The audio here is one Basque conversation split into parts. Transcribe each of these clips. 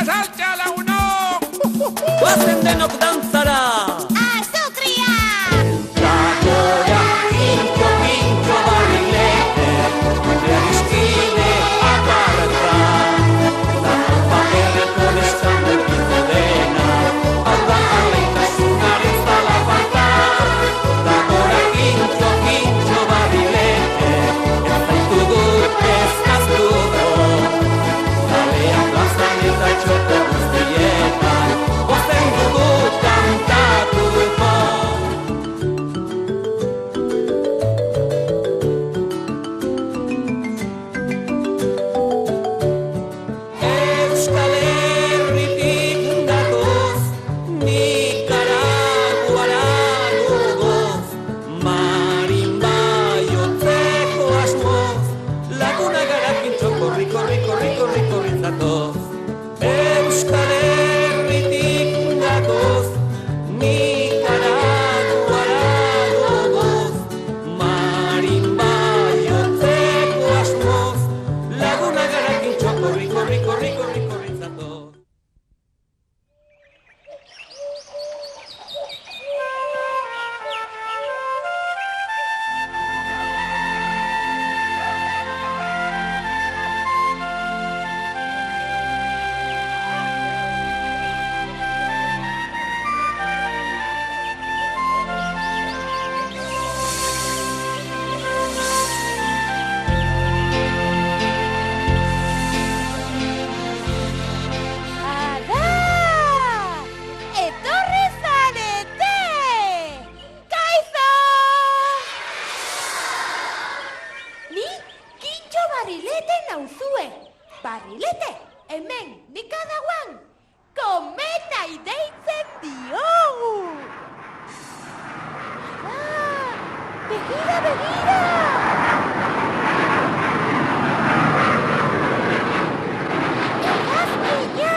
saltza lagunok! Guazen denok dantzara! Azukria! Takora, pintxo, pintxo, barrilete, gure adiskide aparta. Zatu paperreko neskan dukiko dena, hau da alaitasunaren zala falta. Takora, pintxo, pintxo, barrilete, ez zaitugu ez naztuko. Zaleak plazan eta txoko guztietan, gozen dugu kantatuko. Euskal Herritik datoz, Nikaraguara gogoz, marimba jotzeko asmoz, laguna gara pintxo korri, korri, korri, korri, korri zatoz. Euskal Herritik datoz, Nikaraguara gogoz, marimba jotzeko asmoz, laguna gara pintxo korri, korri, korri, korri, korri zatoz. Ara! Etorri zarete! Kaixo! Ni Kintxo Barrilete nauzue. Barrilete, hemen Nikaraguan, kometai deitzen diogu. Ara! Begira, begira! Hegazkina!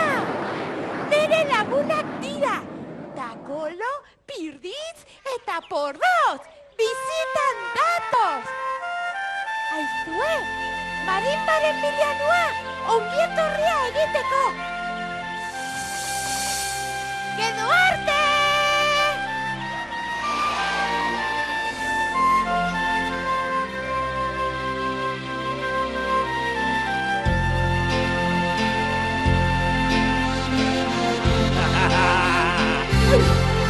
Nere lagunak dira! Takolo, Pirditz eta Porroz! Bizitan datoz! Aizue, marimbaren bilanua, ongietorria egiteko! Gero arte!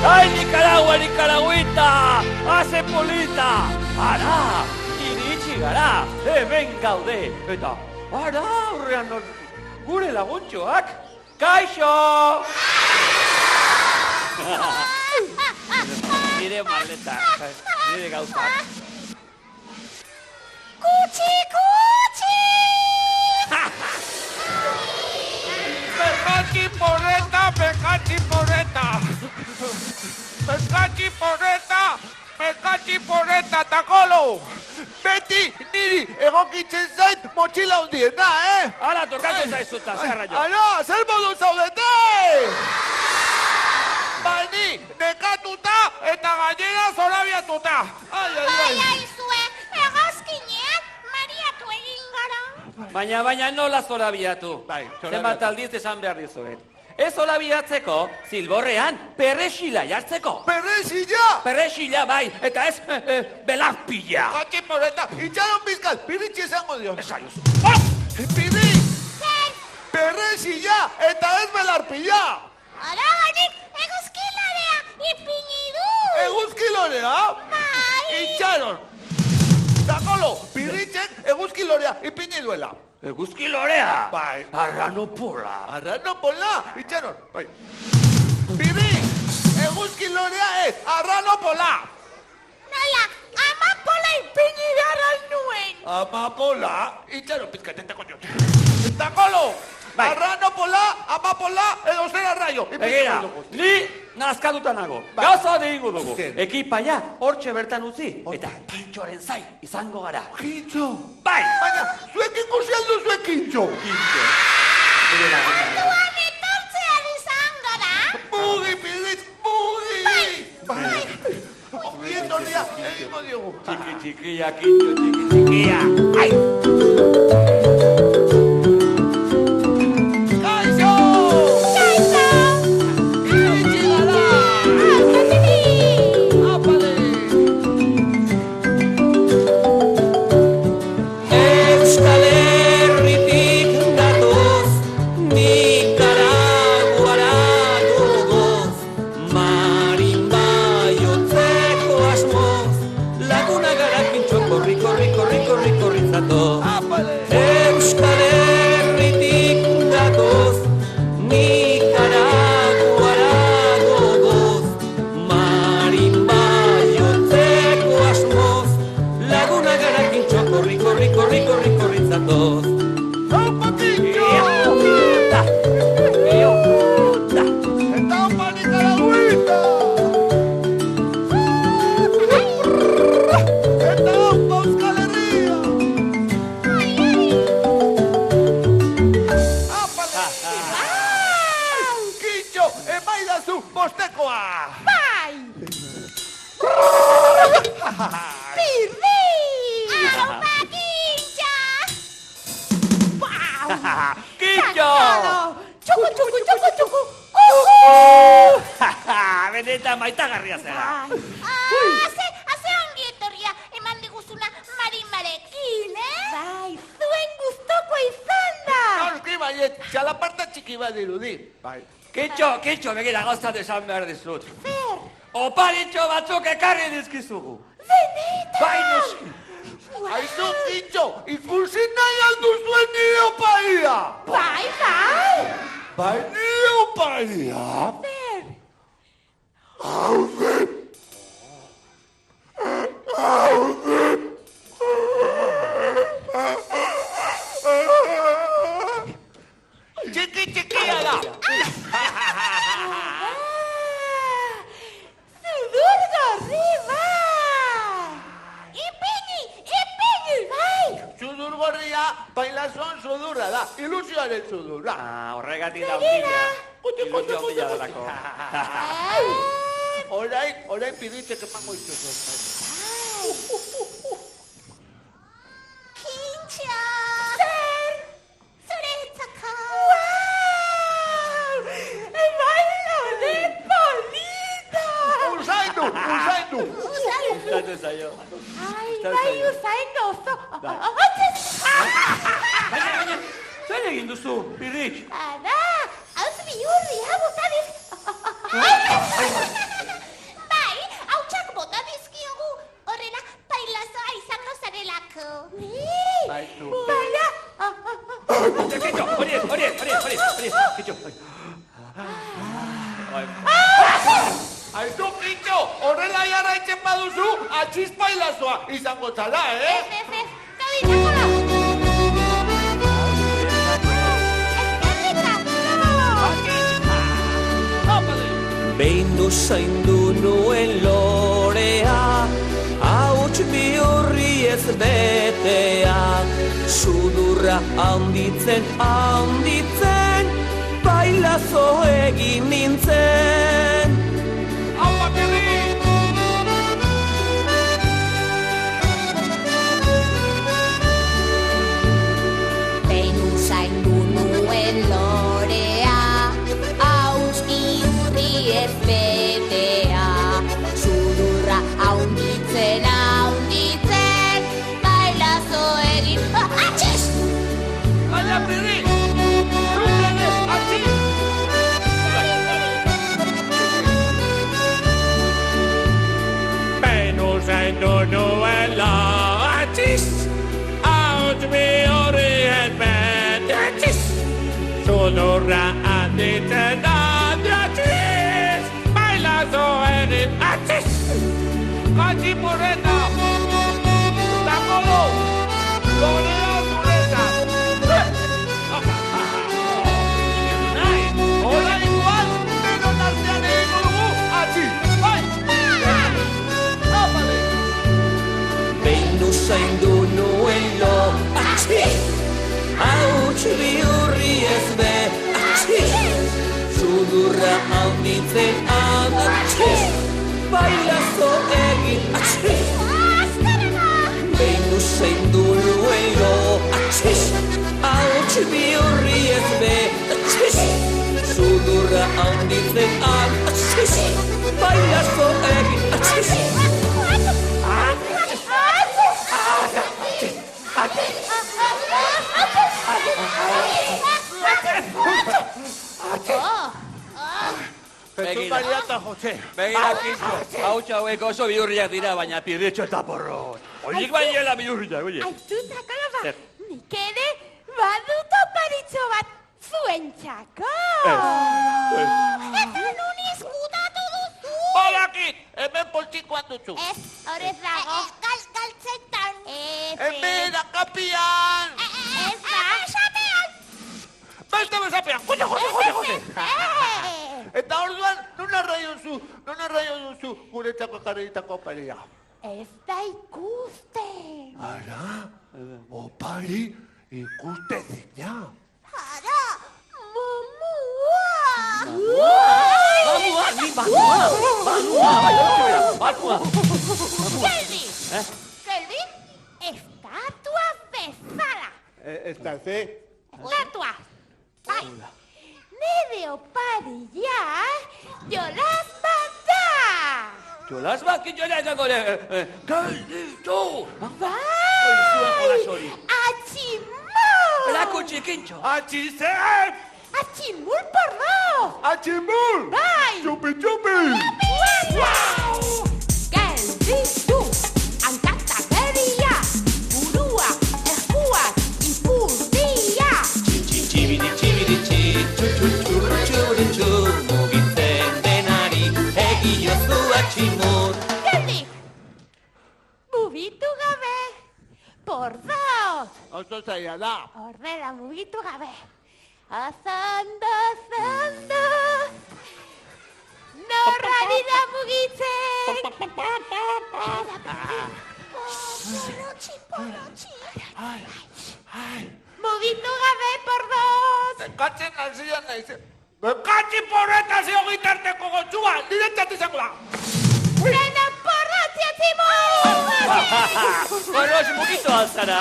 ¡Ay, Nicaragua, Nicaragüita! ¡Haze polita! Ara, iritsi gara, hemen gaude. Eta, ara, aurrean gure laguntxoak. Kaixo! Nire maleta, nire gauzak. Kutsi, kutsi! Pekatxi porreta, pekatxi porreta! Pekatxi porreta, pekatxi porreta, Takolo! Beti niri egokitzen zait motxila hundiena, Hala, tokatu zaizuta, zerra jo. Ara, zer modu zaudete! Bani, nekatuta eta gainera zorabiatuta! Ai, ai, Bai, ai! aizue, hegazkinean mariatu egin gara. Baina nola zorabiatu. Bai, zorabiatu. Zenbat aldiz esan behar dizuet. Ez zorabiatzeko, zilborrean, perrexila jartzeko. Perrezilla! Perrexila, bai, eta ez belarpila. Pekatxi porreta, itxaron bizkal, pirritxi esango dio. Esaiozu. Pirri! Perrezilla eta ez belarpila! Araganik eguzkilarea ipini du. Eguzkilorea? Bai. Itxaron! Takolo, pirritzen eguzkilorea ipini duela. Eguzkilorea. Bai. Arranopola. Arranopola, itxaron. Bai. Pirri, eguzkilorea ez, arranopola. Nola, amapola ipini behar nuen. Amapola, itxaron pizkatentako diot. Takolo, Bai. arranopola, amapola, edo zer arraio. Begira, ni nazkatuta nago. Bai. Gauza egingo dugu. Zer? Ekipaia hortxe bertan utzi, eta Kintxoren zai izango gara. Kintxo. Bai! Baina, zuek ikusi aldu zuek kintxo. Duan etortzean izan gara. Bugi, Pirritz, bugi! Bai. Ongietorria egingo diogu. Txiki txikia, Kintxo, txiki txikia. Ai! Kaixo! zatoz. Apale! Euskal Herritik datoz, Nikaraguara gogoz, marimba jotzeko asmoz, laguna gara kintxo, korri, korri, korri, korri, korri zatoz. ¡Opa, Quincho! ¡Está opa Nicaragüita! ¡Está opa Euskal Herria! ¡Apale! Quincho, emaidazu bostekoa! Bai! Pirri! Aupa, Quintxa! Bau! Kintxo! Txuku, txuku, txuku, txuku! Benetan maitagarria zera. Haze ongi etorria eman diguzuna marimarekin, Bai, zuen guztoko izan da! Noski baiet, txalaparta txiki bat dirudi. Bai. Kintxo, begira gauzat esan behar dizut. Zer? Oparitxo batzuk ekarri dizkizugu. Benetan! Bai, noski. Aizu, Quincho, ikusi nahi alduzuen nire opaia! Bai! Bai, nire opaia! Zer? Txiki-txikia da! Zudur gorri, bai! Ipini, bai! Sudur gorria, bailazon sudurra da, ilusioaren sudurra. Horregatik da hundila. Ilusio hundila delako. Orain piritzek emango itxoso. Quintxa! Zer? Zuretzako! Wow! Bailo de polita! Usaindu! Gustatu zaio. Ai, Gustatu bai zaio. usain oso! Baina, zer egin duzu, Pirrik? Ara, hauz bihurria botadiz... Bai, hautsak bota dizkiogu, horrela bailazoa izango zarelako. Baitu. Baina... Kintxo, horiek, Kintxo. Aizu, Quincho, horrela jarraitzen baduzu, atxiz bailazoa izango tala, Behindu zaindu nuen lorea, hauts bihurri ez betea, sudurra handitzen, bailazo egin nintzen. Aupa, Pirri! Behin zaindu nuen lorea, hauz bihurri ez betea, sudurra haunditzen, bailazo egin... Atxiz! Baina, Pirri! Zuzenez, atxiz! Zaindu nuela atxiz, hauts bihurri ez bete atxiz, sudurra handitzen atxiz, bailazo egin atxiz. Katxipurreta! Takolo! Gorea zureta! Hola igual, denon artean egingo dugu, atxiz! Bai! Apale! Behindu zaindu nuelo atxiz, hauts bihurri ez be atxiz, sudurra handitzen atxiz, bailazo egin atxiz. Behindu zaindu nuelo atxiz, hauts bihurri ez be atxiz, sudurra handitzen atxiz, bailazo egin atxiz. Begira, Jose. Begira, Kintxo, hautsa hauek oso bihurriak dira, baina Pirritxo eta porrot. Oiek baiela bihurria, oie. Aizuta, koloba, Zer? nik ere badut oparitxo bat zuentzako. Eta nun izkutatu duzu? Badakit, hemen poltsikoan duzu. Ez, horrez dago. Galtzetan. Hemen, akapian. Ez da. Esapean. Beste bezapean, jode. Eta orduan, non arraio duzu guretzako jarritako oparia? Ez da ikusten. Ara, opari ikustezina. Ara, mamua. Mamua, ni mamua. Kelvin! Kelvin, estatua bezala. Esta ze? Estatua. Bai. Nire oparia jolas bat da. Jolas baki jola izango le. Gelditu! Bai! Atximul! Lako txikintxo. Atxizen! Atximul porro! Atximul! Bai! Txupi! Gelditu! Hankata geria! Burua, eskuak, ipurdia! Txibidi-txibidi-txi, txu-txu-txu-txu-txu, mugitzen denari, egiozu atximur. Geldi! Mugitu gabe! Por dos! Oso zaila da. Horrela mugitu gabe. Ondo. Norrari da mugitzen. Porrotxi. Mugitu gabe, por dos. Bekatzen nazian naiz. Bekatzi porreta zio gitarteko gotxua, niretzat izango da. Dena porrotzi atzimur! Porros, mugitu alzara.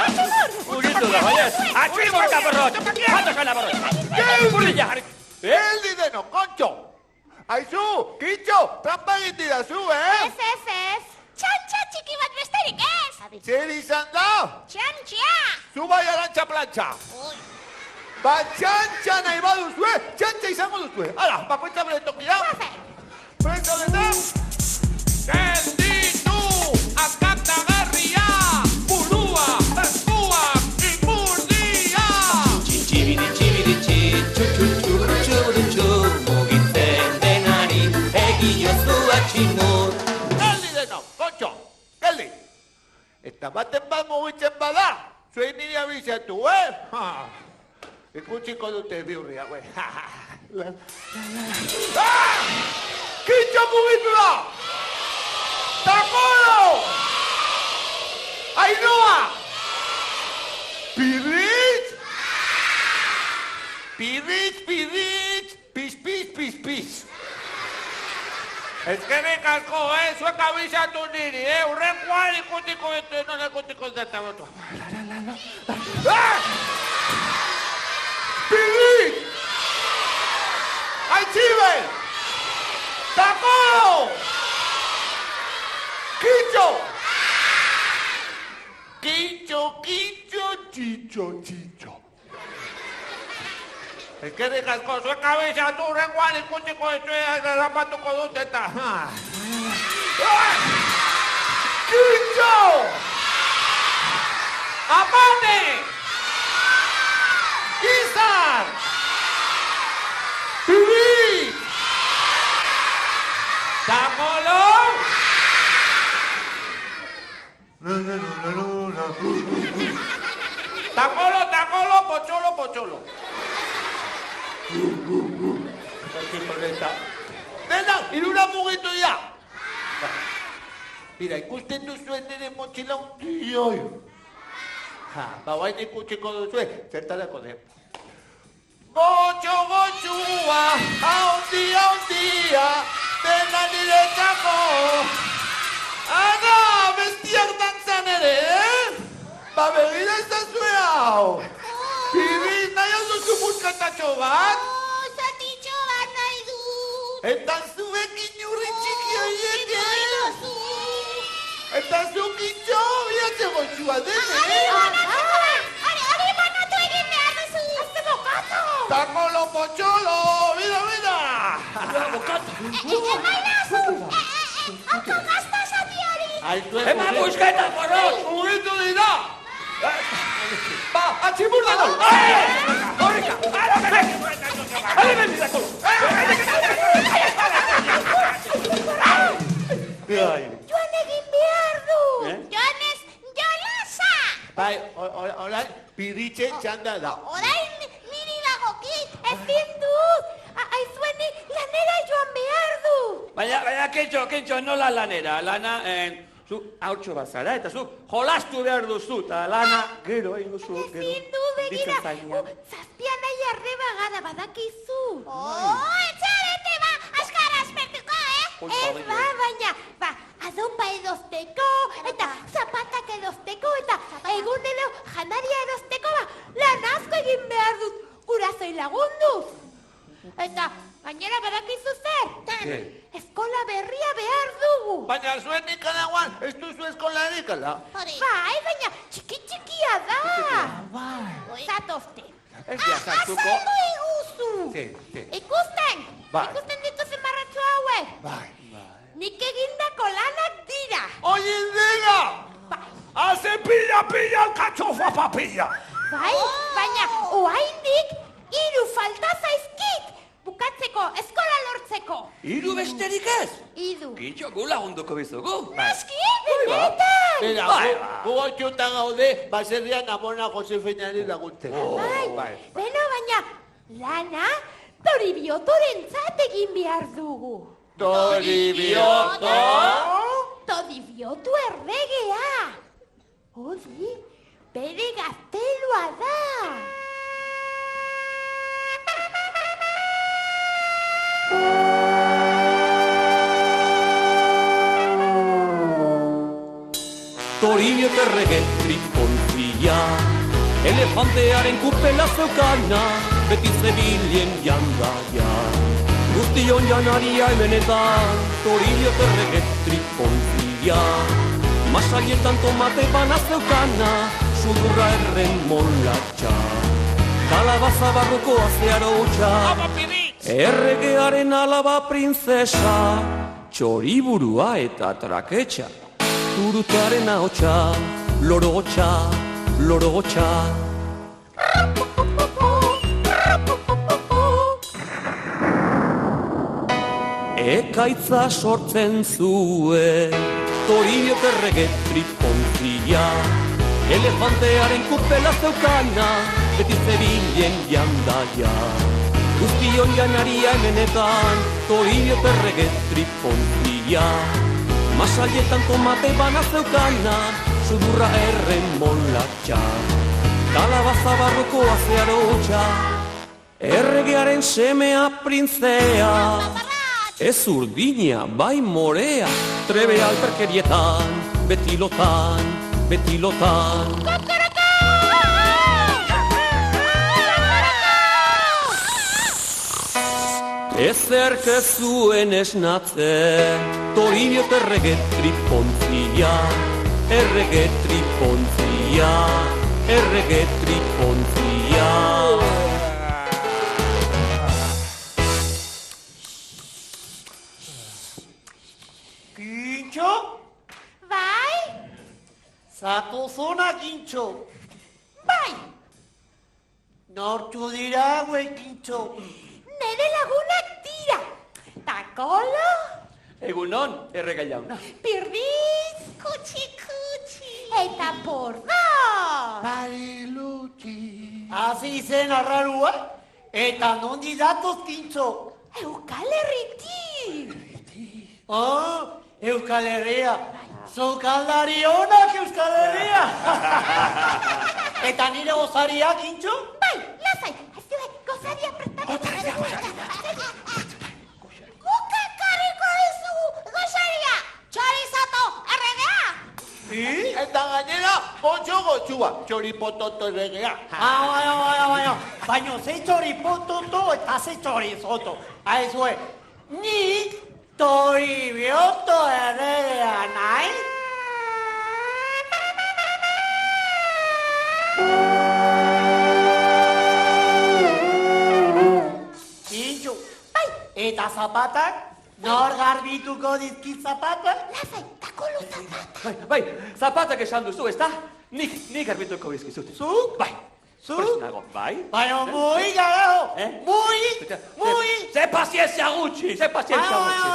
Mugitu da, baiez. Atximur eta porros. Jato kana porros. Burrilla jarri. Geldi deno, kontxo. Aizu, kitxo, trampa egitidazu, Ez. Txantxa txiki bat besterik ez. Zer izan da? Txantxa. Zu bai arantxa plantxa. Ba txantxa nahi baduzue, txantxa izango duzue. Hala, bakoitza bere tokia. Presta beta. Gelditu, akatagarria, burua, eskuak, ipurdia. Txibidi-txibidi-txi, txu-txu-txu-txu-txu, mugitzen denari, egiozu atximur. Geldi deno, kontxo, geldi. Eta baten bat mugitzen bada, zuei niri abizatu, Ikutsiko dute bihurria, güey. Kitxo mugitu da! Takolo! Ainhoa! Pirritz! Pis. Ezkerrik asko, zuek abizatu niri, Urrengoan ikutiko ditu, non ikutiko dut. Pirritz! Aitziben! Takolo! Kitxo! Txitxo. Ezkerrik asko, zuek abizatu, Urrengoan ikutiko ditu, zapatuko dut eta. Kitxo! Amane! Izar! Pirritz! Takolo! Takolo, pocholo. Dena, irura mugitu dira. Mira, ikusten duzuen nire motxila hundioi. Ba, guain ikutsiko duzue, zertarako den. Gotxua, haundia, dena niretzako. Ana, bestiak dantzan ere, Ba, begira ez da zue hau. Pirritz, nahi hau duzu muskatatxo bat? Zatitxo bat nahi dut. Eta zuek inurri txiki horiek, Eta zu kitxo bihatze goitxua dene, Hori banatu egin behar duzu. Azte bokatu. Takolo potxolo, mira. Emainazu. Hauko gazta zati hori. Eman busketa, porrot! Mugitu dira! Ba, atximur dago! Horrika! Ale bendizako! Joan egin behar du! Joanez, jolasa! Bai, orain, piritzen txanda da. Orain niri dagokit, ezin dut! Aizueni lanera joan behar du! Baina, Kentxo, nola lanera? Lana, zu hautxo bazara, eta zu jolastu behar duzu, eta lana gero egin duzu. Ezin du begira, zazpian nahi arreba gara badakizu. Etxarete ba, askara aspertuko, Ez baina, adopa edozteko, eta zapatak edozteko, eta egunero janaria edozteko, lan asko egin behar dut gurazoi lagunduz. Eta gainera badakizu zer? Eskola berria behar dugu. Baina zuen ikanagoan, ez duzu eskolarik, ala? Bai, baina txiki-txikia da. Zatozte. Ez diazartuko. Azaldu iguzu. Ikusten? Ikusten dituzen marratxo hauek? Bai. Nik egindako lanak dira. Oin dira! Haze pilla, katxofa papilla. Bai, baina oaindik 3 falta zaizkit. Bukatzeko, eskola lortzeko. 3 besterik ez? 3. Kintxo, gu lagunduko bizugu. Naski, benetan. Bera, gu goitxutan gaude, baserrian Amona Josefeinari laguntzeko. Bai, beno, baina lana Toribiotorentzat egin behar dugu. Toribioto? Toribioto erregea. Hori, bere gaztelua da. Toribioto errege tripontzia, elefantearen kupela zeukana, beti zebilen jandaia. Guztion janaria hemenetan, Toribioto errege tripontzia, masaietan tomate bana zeukana, sudurra erren molatxa. Kalabaza barruko azearotxa, erregearen alaba princesa, txoriburua eta traketxa. Turutaren ahotxa, lorotxa, lorotxa. Ekaitza sortzen zuen, Toribioto errege tripontzia, elefantearen kupela zeukana, beti zebilen jandaia. Guztion janaria hemenetan, Toribioto errege tripontzia, masaietan tomate bana zeukana, sudurra erren molatxa. Kalabaza barruko azearotxa, erregearen semea printzea. Ez urdina, bai morea, trebe alperkerietan, betilotan, betilotan. Ezerk ez zuen esnatzen, Toribioto errege tripontzia, errege tripontzia, errege tripontzia. Kintxo? Bai? Zatozona, Kintxo. Bai. Nortu dira, hauek, Kintxo. Nere lagunak dira. Takolo? Egunon, errega jauna. Pirriz? Kutsi. Eta pordo. Bariluti. Hazi zen arrarua, eta nondi datoz, Kintxo. Euskal Herritik. Euskal Herria. Zokaldari honak Euskal Herria. Eta nire gozaria, Kintxo? Bai, lasai. Azue, gozaria prestatu. Mukakarriko izu, gozaria. Txorizato, erregea. Eta gainera, potxo gotxua, txoripototo erregea. Baina, ze txoripototo eta ze txorizoto. Aizue, nik Toribioto erregea nahi? Kintxo, eta zapatak? Nor garbituko dizkit zapatak? Lasai, takolo. los zapatos. Bai, zapatak esan duzu, ezta? Nik arbituko bizkizut. Zuk? Bai. Zuk? Prest nago, bai. Baina muy garago. Muy. Ze pazientzia gutxi, ze pazientzia gutxi.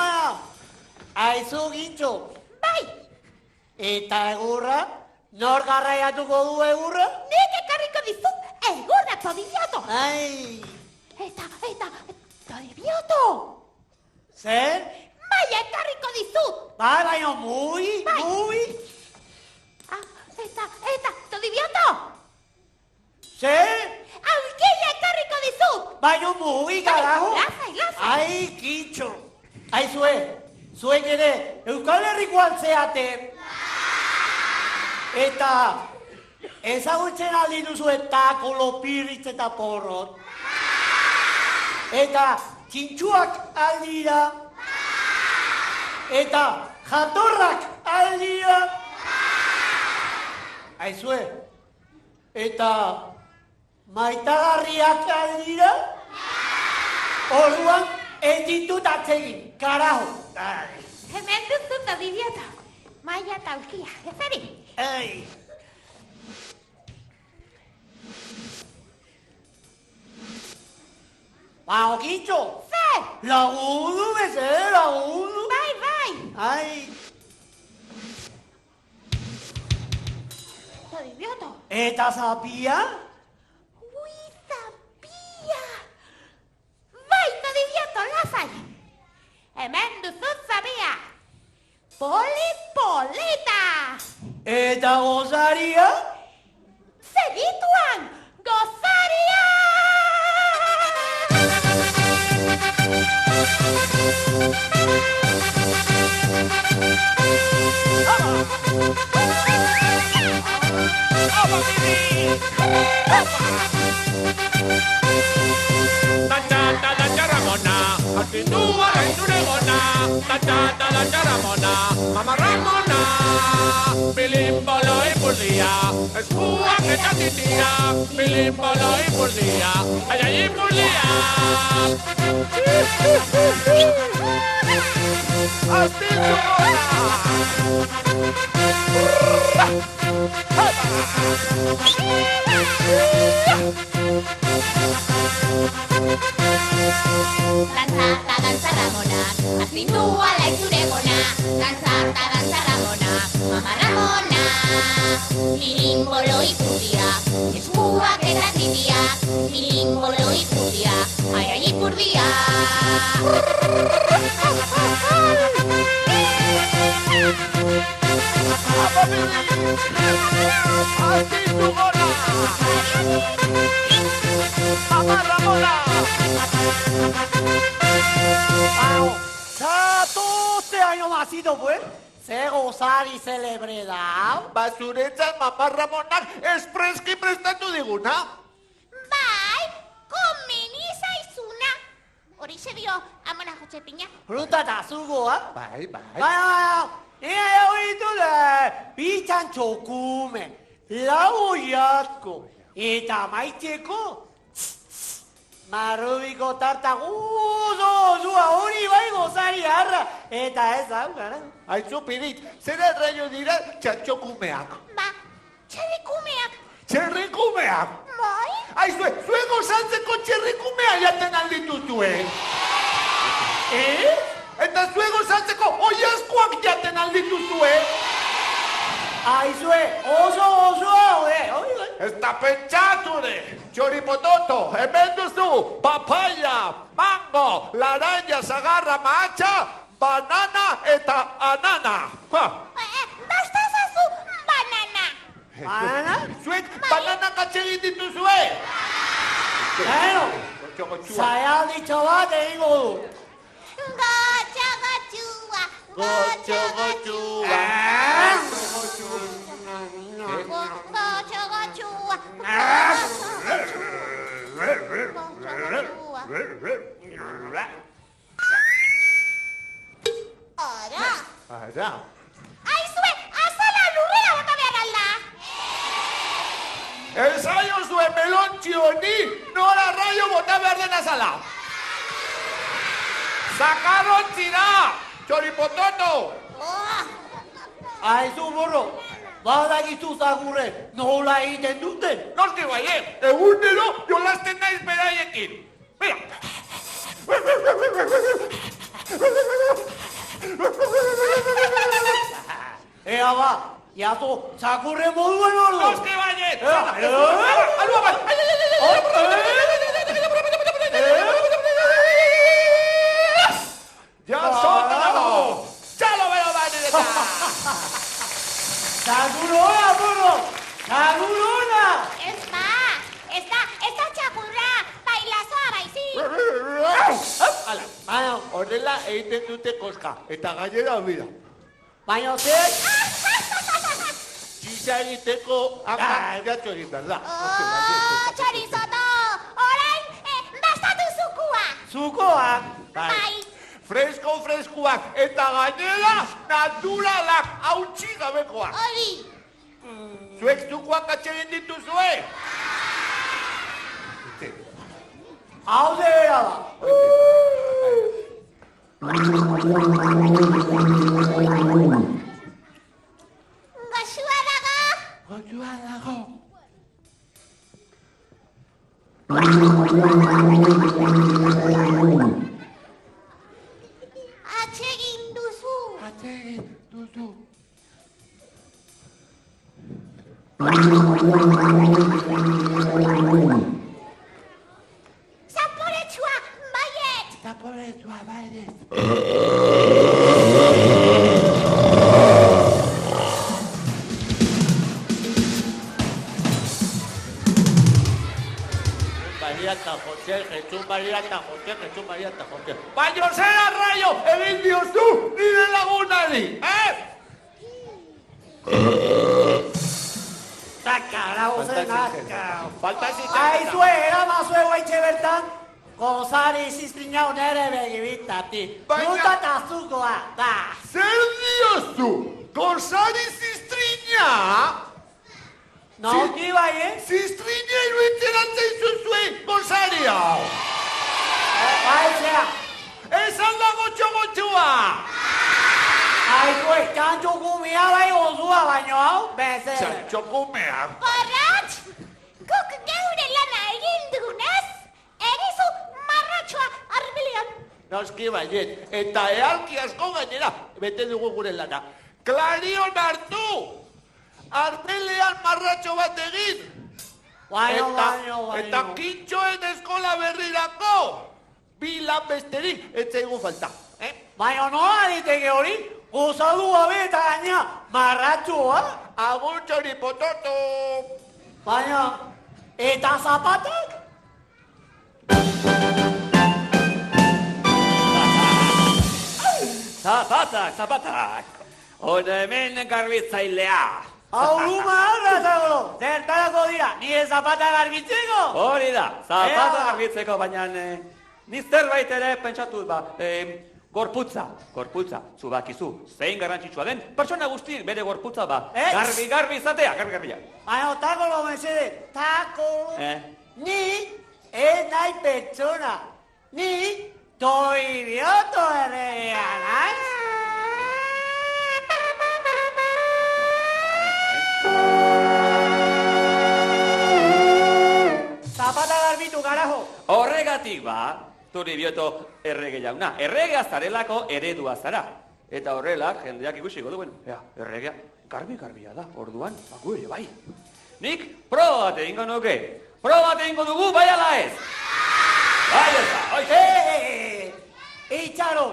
Aizu gintxo. Bai, Eta egurra? Nor garraiatuko du egurra? nik ekarriko dizut egurra Todibioto. Ai. Eta, Todibioto. Zer? Maia ekarriko dizut. Bai, baina muy. Ah, eta, Todibioto. Zer? Aulkia ekarriko dizut. Baina muy garago. Lasai. Ai, kitxo. Aizue, zuek ere, Euskal Herriko altzeate. Eta, ezagutzen aldi duzu eta kolopirritz eta porrot. Eta, txintxuak aldira. Eta, jatorrak aldira. Aizue, eta, maitagarriak aldira. Orduan, ez ditut atsegin, karajo. Hemen duzu Todibioto. Maia eta aulkia, ezari. Ei. Ba, okitxo. Zer? Lagundu bezala, lagundu. Bai. Ai. Todibioto. Eta zapia? Ui, zapia. Bai, Todibioto, lasai. Hemen duzu zapia. Polita. Eta gozaria? Segituan, gozaria! Altindua gaizure gona, tatata da txaramona, mama Ramona. Bilimbolo ipurdia, eskuak eta titia, bilimbolo ipurdia, ai ipurdia. Altindua Dantza Ramona, astindua laizure gona. Dantza Ramona, mama Ramona. Bilimbolo ipurdia, eskuak eta titia, bilimbolo ipurdia, ai ipurdia. Mama Ramona. Zatoze año nazido, pues. Ze gozari celebredad. Basuretzat mama Ramonak espreski prestatu diguna. Bai, komeni zaizuna. Horixe dio amona Josepina. Fruta eta zugoa. Bai. Baina, nire horitu da, bitan txokumen, lau oiatko, eta maiteko, marrubiko tarta guzua hori bai gozari harra, eta ez hau, gara. Aizu pirit, zer erraio dira txatxokumeak. Ba, txerrikumeak. Txerrikumeak. Bai? Aizue, zuen gozantzeko txerrikumea jaten aldituzue. Eta zuen gozantzeko oiazkoak jaten aldituzue. Aizue, oso haude, Ez da pentsature, txoripototo, hemen duzu, papaya, mango, laranja, zagarra, mahatxa, banana eta anana. Bastazazu banana. Banana? Zuek banana katxegin dituzue. Bueno, zaialditxo bat egingo du. Gotxoa. Gotxoa. Ara. Aizue, azala lurrera bota behar alda. Ezaio zuen melontxi honi nora raio bota behar den azala. Zakarrontzira, txoripototo. Aizu burro, badakizu zagurre nola egiten duten. Noski baiet, egunero jolasten naiz beraiekin. Mira. Ea ba, jato zagurre moduen ordu. Noski baiet. Ja dago. Txalo bero baineteta. Zagurona, burro, zagurona. Ez da txakurra, bailazoa baizik. Hala, horrela egiten dute koska, eta gainera bida. Baina zer? Txisa egiteko hamak gatxo egin behar da. Txorizoto, orain, bastatu zukua. Zukoak. Bai. Freskoak, eta gainera naturalak, hautsi gabekoak. Hori. Zuek zukuak atxegin dituzue? Hau dira da. Goxua dago. Goxua dago. Atsegin duzu. Zaporetsua baiet. Jesús María eta Jose. Baina zer arraio egin diozu nire lagunari, Zakarau zenaka. Falta zitzen. Aizue, eramazue guaitxe bertan, gozari ziztrinau nere begibitati. Nuta eta zukoa, da. Zer diozu? Gozari ziztrina? Nauki bai, Ziztrina iruditzen antzaizu zuen gozari hau. Aizea. Esan dago txogotxua. Aizue, txantxukumia bai gozua baino hau, bezer. Txantxokumeak. Gorratx, guk geure lana egin dugunez, egizu marratxoa arbilian. Noski baiet, eta ehalki asko gainera, bete dugu gure lana. Klarion hartu! Arbelean marratxo bat egin! Baino. Eta kintxoen eskola berrirako! Bi lan besterik, etzaigu falta. Baina noa diteke hori, gozadu gabe eta gaina marratxoa. Agurtxori pototo! Baina, eta zapatak? Zapatak. Hona hemen garbitzailea. Hau luma arrazagolo, zertarako dira, nire zapata garbitzeko? Hori da, zapata garbitzeko, baina ni zerbait ere pentsatuz ba, gorputza, zu bakizu, zein garrantzitsua den, pertsona guzti bere gorputza ba, garbi izatea, garbi. Baina, takolo mesede, takolo. Ni ez nahi pertsona, ni toirioto erregea naiz. Zapata garbitu, karajo. Horregatik ba, Toribioto errege jauna. Erregea zarelako eredua zara. Eta horrela, jendeak ikusiko du, erregea garbi-garbia da, orduan, baku ere bai. Nik proba bat egingo nuke. Proba bat egingo dugu, bai ala ez? Bai ez da, oi. Itxaro,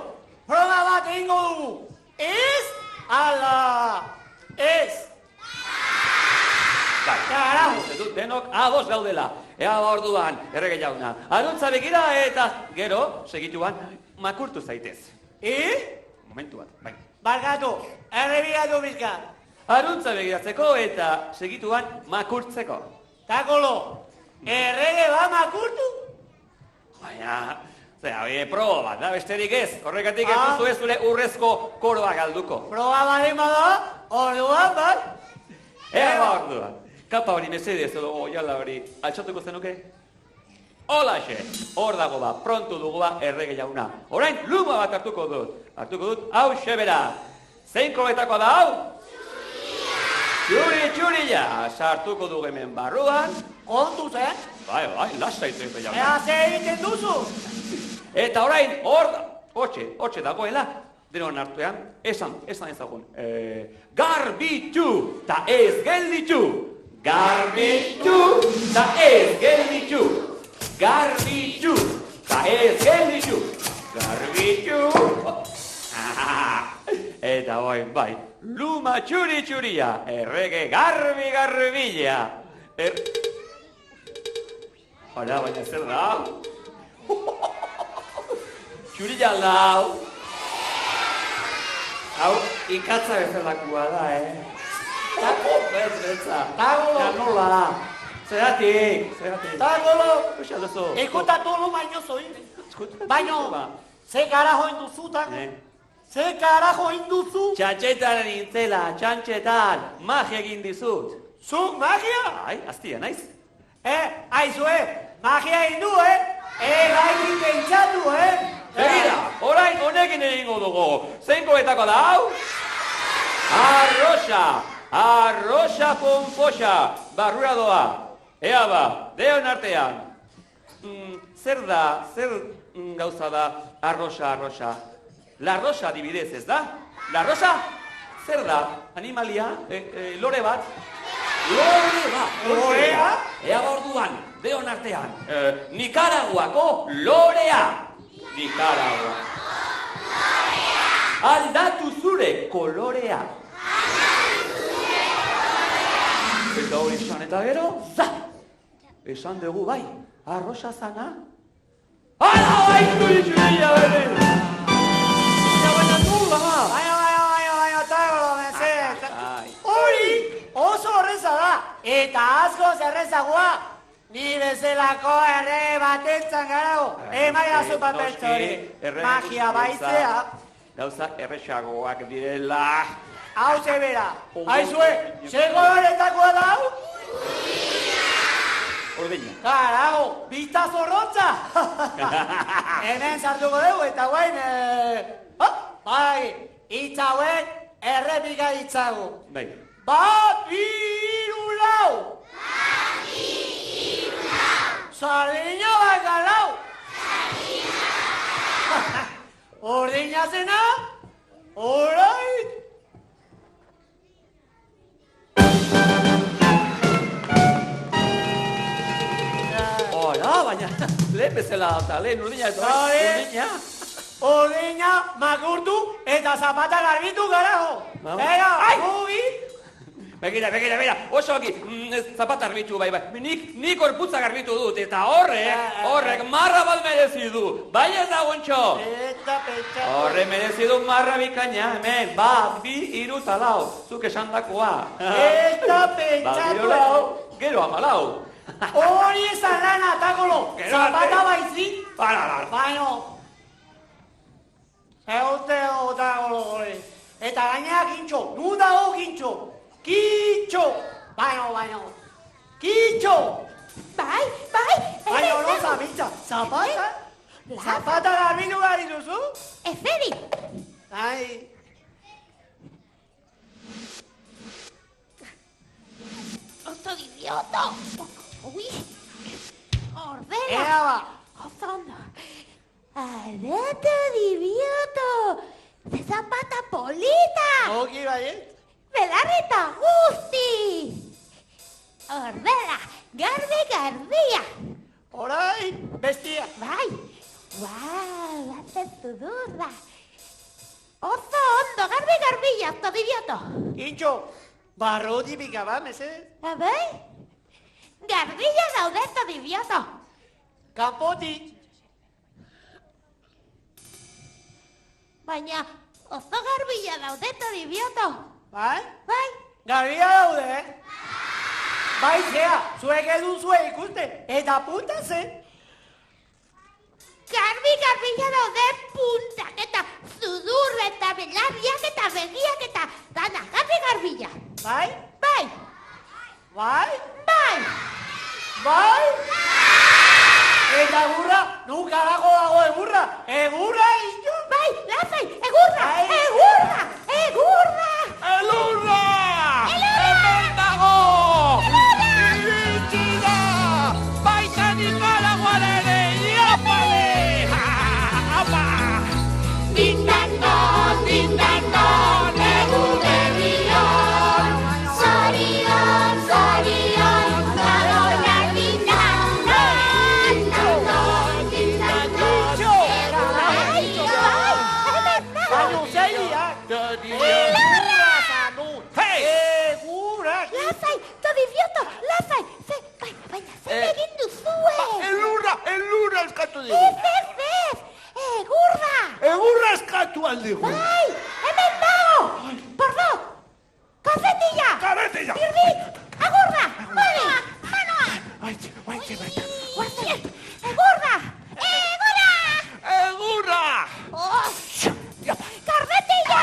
proba bat egingo dugu. Ez? Ala, ez. Karajo, denok ados gaudela. Ea orduan, errege jauna. Aruntza begira eta gero, segituan, makurtu zaitez. Momentu bat, bai. Barkatu, errebigatu bizka. Aruntza begiratzeko eta segituan makurtzeko. Takolo, errege ba makurtu? Baina, proba bat, da, besterik ez. Horregatik ez duzu ez zure urrezko koroa galduko. Proba bari da, orduan bat? Ea orduan. Kapa hori mesedez edo oiala hori altxatuko zenuke? Holaxe, hor dago ba, prontu dugu ba errege jauna. Orain, luma bat hartuko dut. Hau xebera. Zein kobetakoa da hau? Txuri-txuria, sartuko du hemen barruan. Kontuz, Bai, lasai zepe jauna. Ea ze egiten duzu? Eta orain, hotxe dagoela, denon artean, esan ezagun. Garbitu, ta ez gelditu. Garbitu, ta ez gelditu. Garbitu, ta ez gelditu. Garbitu. Eta orain, bai, luma txuri-txuria, errege garbila. Hala, baina zer da? Txurila lau. Hau, ikatza bezalakoa da, Betza. Tagolo. Ja, nola? Zeratik. Tagolo. Uxa duzu. Ikutatulu baino zoin. Baino, ze karajo induzu, tago? Ze karajo induzu? Txantxetan nintzela, txantxetan. Magia egin dizut. Zuk magia? Ai, aztia, naiz. Aizue, magia hindu, gaitik pentsatu, Begira, orain honekin egingo dugu. Zein koetako da, hau? Arroxa ponpoxa, barrura doa. Ea ba, deon artean. Zer gauza da arroxa? La rosa adibidez, ez da? La rosa? Zer da? Animalia? Lore bat? Lorea? Ea orduan, deon artean. Nikaraguako lorea. Nikaragua. Aldatu zure kolorea. Eta hori esan eta gero, za! Esan dugu bai, arroxa zana. Ala, bai, txuri-txuria, bere! Baina nula! Baina, tagolo, hori oso horreza da, eta askoz errezagoa. Ni bezalako erre batentzan garago, emaia zu papeltxo hori, magia baitzea. Gauza erresagoak direla. Hau zebera, aizue, zego horretakoa da hau? Ordina. Karago, bizta zorrotza. Hemen sartuko dugu eta guain, bai, hitz hauek errepika ditzagu. Bai. Bat, biru, lau. Sardina bakalau. Ordina zena, orain. Hola, baina, lehen bezala eta lehen urdina ez urdina. Ordina makurtu eta zapata garbitu garago. Ega, gubi. Begira, oso aki, zapata garbitu bai. Nik korputza garbitu dut, eta horrek marra bat merezi du. Bai ez da gontxo? Eta pentsa. Horre merezi du marra bikaina, hemen, bat, bi, hiru eta lau. Zuk esan dakoa. Eta pentsatu. Gero 14. Hori esan lana, tagolo. Zapata baizik. Baino. Euteo, tagolo, hori. Eta gainera kintxo, nu dago kintxo. Kintxo! Baino. Kintxo! Bai. Baino, no zabitza. Zapata? Zapata garbitu gari duzu? Ezeri. Ai. Oso idioto. Ui. Ordena. Ea ba. Oso ondo. Arete idioto. Ze zapata polita. Oki baiet. Belarrita guzti! Ordena, garbia! Orain, bestia. Bai! Batzen zudurra! Oso ondo, garbia, todo idioto! Kintxo, barroti pika ba, mesedez? Bai? Garbia daude, todo idioto! Kanpotik. Baina, oso garbia daude, todo idioto! Bai? Bai! Garbia daude, Bai, zea, zuek edu zuek ikusten, eta punta zen. Garbia daude puntak eta zudur eta belarriak eta begiak eta dana, garbia. Bai? Bai! Bai? Bai! Bai? Eta egurra, nu karajo dago egurra, egurra ino. Bai, lasai, egurra! Bai. Egurra! Egurra! ¡Elurra! Elurra! aldigu. Bai, hemen dago! Porro! Kazetilla! Kazetilla! Birdit! Agurra! Manoa! Baitxe bertan. Guazien! Egurra! Egurra! Egurra! Karretilla!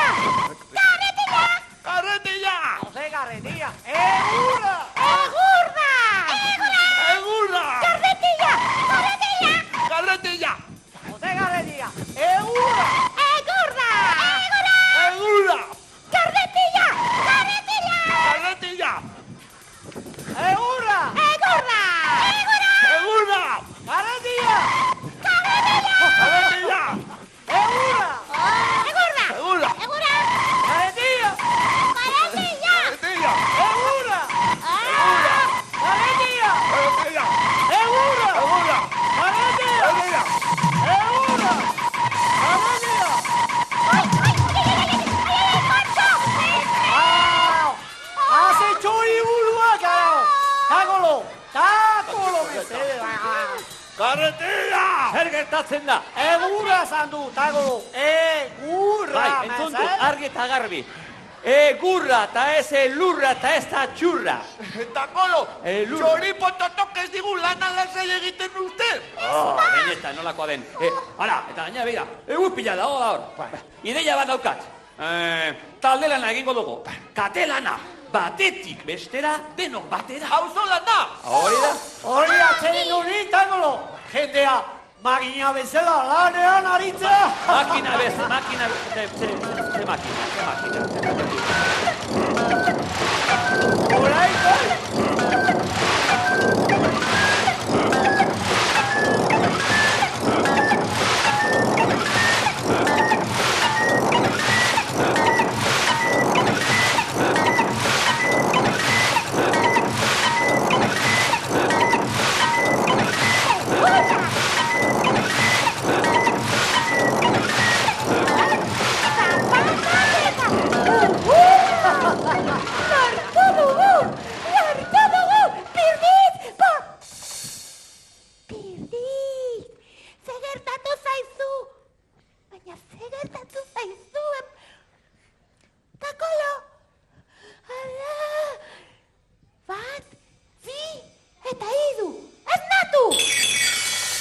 Karretilla! Karretilla! Jose Garretilla, egurra! Egurra! Egurra! Karretilla! Karretilla! Karretilla! Jose Garretilla, egurra! Egurra! Egurra! Karretilla! Karretilla! Karretilla! Egurra! Egurra! Egurra! Garretilla! Karretilla! Egurra! Egurra! Egurra! Egurra! Garretilla! Karretilla! Karretilla! Egurra! Egurra! Garretilla! Karretilla! Egurra! Egurra! Garretilla! Karretilla! Egurra! Garretilla! Has hecho burua, carajo! ¡Tácolo, mesede! Karretilla! Zer gertatzen da? Egurra esan du, tácolo! Egurra, Bai, entzun dut, mesede! argi eta garbi. Egurra, eta ez elurra, eta ez da txurra. Eta kolo, Elurra. txoripo totok ez digu lana lasai egiten uste. Benetan, nolakoa den. Hala, eta gaina begira, egur pila da, hor. Ideia bat daukat. Talde lana egingo dugu. Kate lana, batetik bestera, denok batera. Hauzo lana! Hori da? Hori atzenen hori, tácolo! Jendea, magina bezala lanean aritzea! Makina bez, makina bez, ze makina. Orain,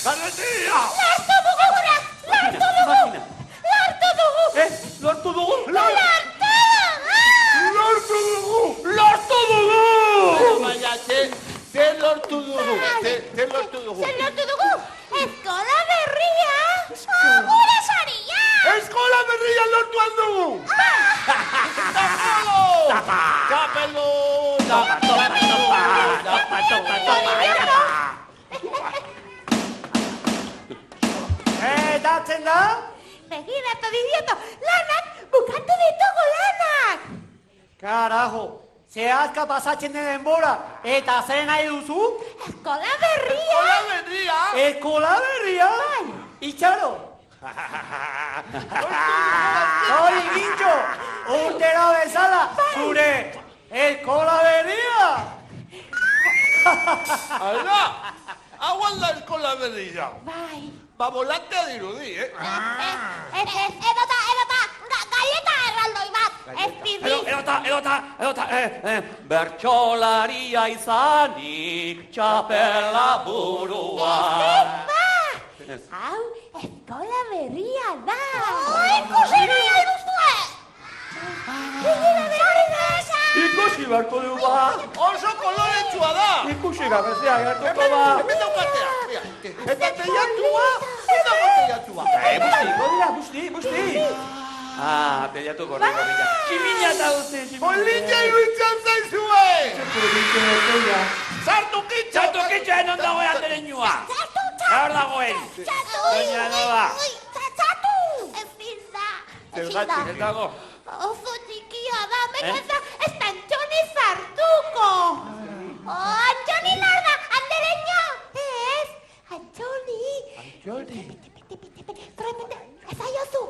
Karretilla! Makina. Lortu dugu? Lortu dugu! Baina, zer lortu dugu? Zer lortu dugu? Zer lortu dugu? Eskola berria! Gure saria! Eskola berria lortu aldugu! Tapalo! Tapelo! datzen da? Begiratu, idioto! Lanak! Bukatu ditugu lanak! Karajo, zehazka pasatzen den denbora, eta zer nahi duzu? Eskola berria! Eskola berria! Eskola berria? Bai. Itxaro! Hori gintxo, urtera bezala, zure eskola berria! Ala! Hau alda eskola berria! Bai. Ba, volantea dirudi, Edota, galleta erraldoi bat! Ez pirri! Edota, bertxolaria izanik txapela burua. Hau, eskola berria da! Ikusi nahi duzue! Ikusi beharko du ba. Oso koloretsua da! Ikusi gabezea gertuko ba. Hemen daukatea! Eta teiatua! Eta teiatua! Busti. Teiatu gorriko bila. Kimina eta uste. Polilla iruditzen zaizue! Sartu kitxo! Txatu kitxoen ondagoen anderen nua. Gaur dagoen. Doña Noa. Txatu! Ez pizza! Ez dago. Oso txikia da, baina ez da Antxoni sartuko! Antxoni larda, andereño! Ez, Antxoni! Antxoni! Zorrepende, ez aiozu!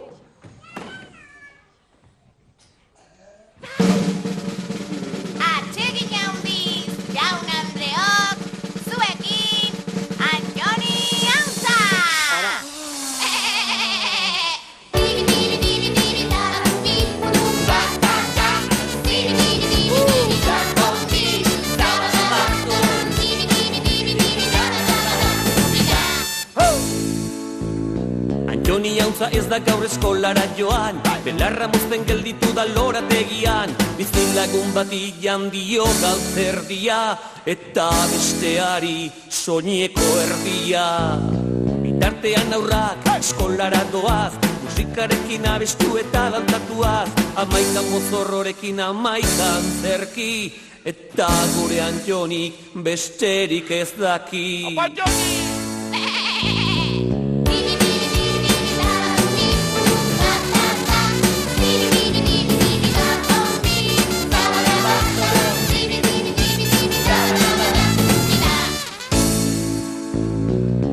Atsegin jaundiz, jaun Andreok, zuekin, Antxoni Antza! Tiri, tiri, tiri, tiri, ez da gaur eskolara joan, belarra mozten gelditu da lorategian, bizilagun bati dio galtzerdia, eta besteari soineko erdia. Bitartean aurrak eskolara doaz, musikarekin abestu eta dantatuaz, amaikan mozorrorekin amaikan zerki, eta gurean Jonik besterik ez daki. Apa, Joni!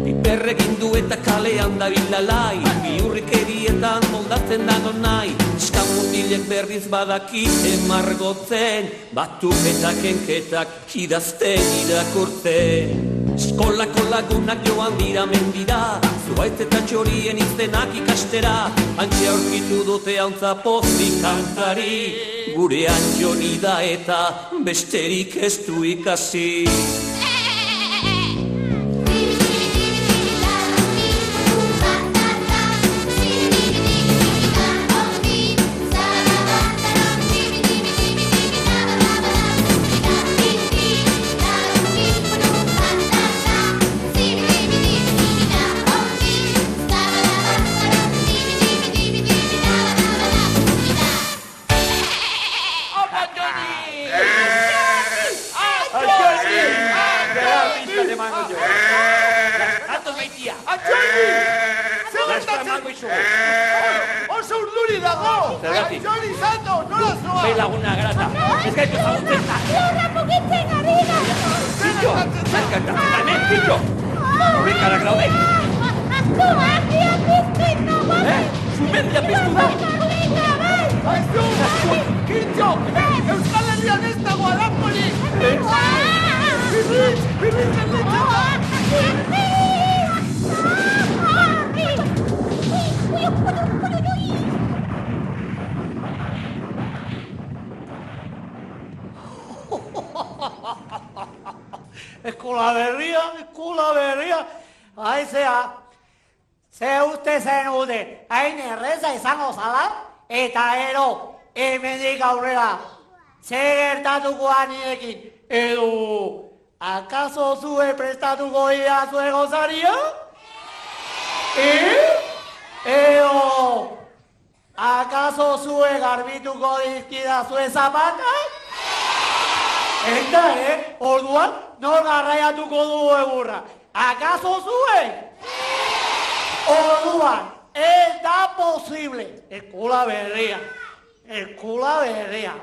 Piperregin du eta kalean da bilalai, bihurrikerietan moldatzen dago nahi, eskamutilek berriz badakite margotzen, batuk eta kenketak idazten irakurtzen. Eskolako lagunak joan dira mendira, zuaitz eta txorien izenak ikastera, antxe aurkitu dute hauntza pozik kantari, gurean Joni da eta besterik ez du ikasi. Oso urduri dago! Zergatik? Joni Sato, nola zoa? Bai laguna grata, ez gaitu zagutzen da. Lurra mugitzen ari da. Kitxo, zerkata, hemen, kitxo! Horrekarak daude! Zumartia piztuin nagoen. Zumartia piztu da! Aizu! Kitxo! Euskal Herrian ez dago alaporik! Birritz! Birritz erletzen da! Eskola berria, aizea, ze uste zenute, hain erreza izango zala, eta ero, hemendik aurrera, ze gertatuko aniekin, edo, akaso zue prestatuko ia zue gozaria? Edo, akaso zue garbituko dizkida zue zapatak? Eta, orduan, nor garraiatuko du egurra? Akaso zuen? Orduan, ez da posible. Eskola berria,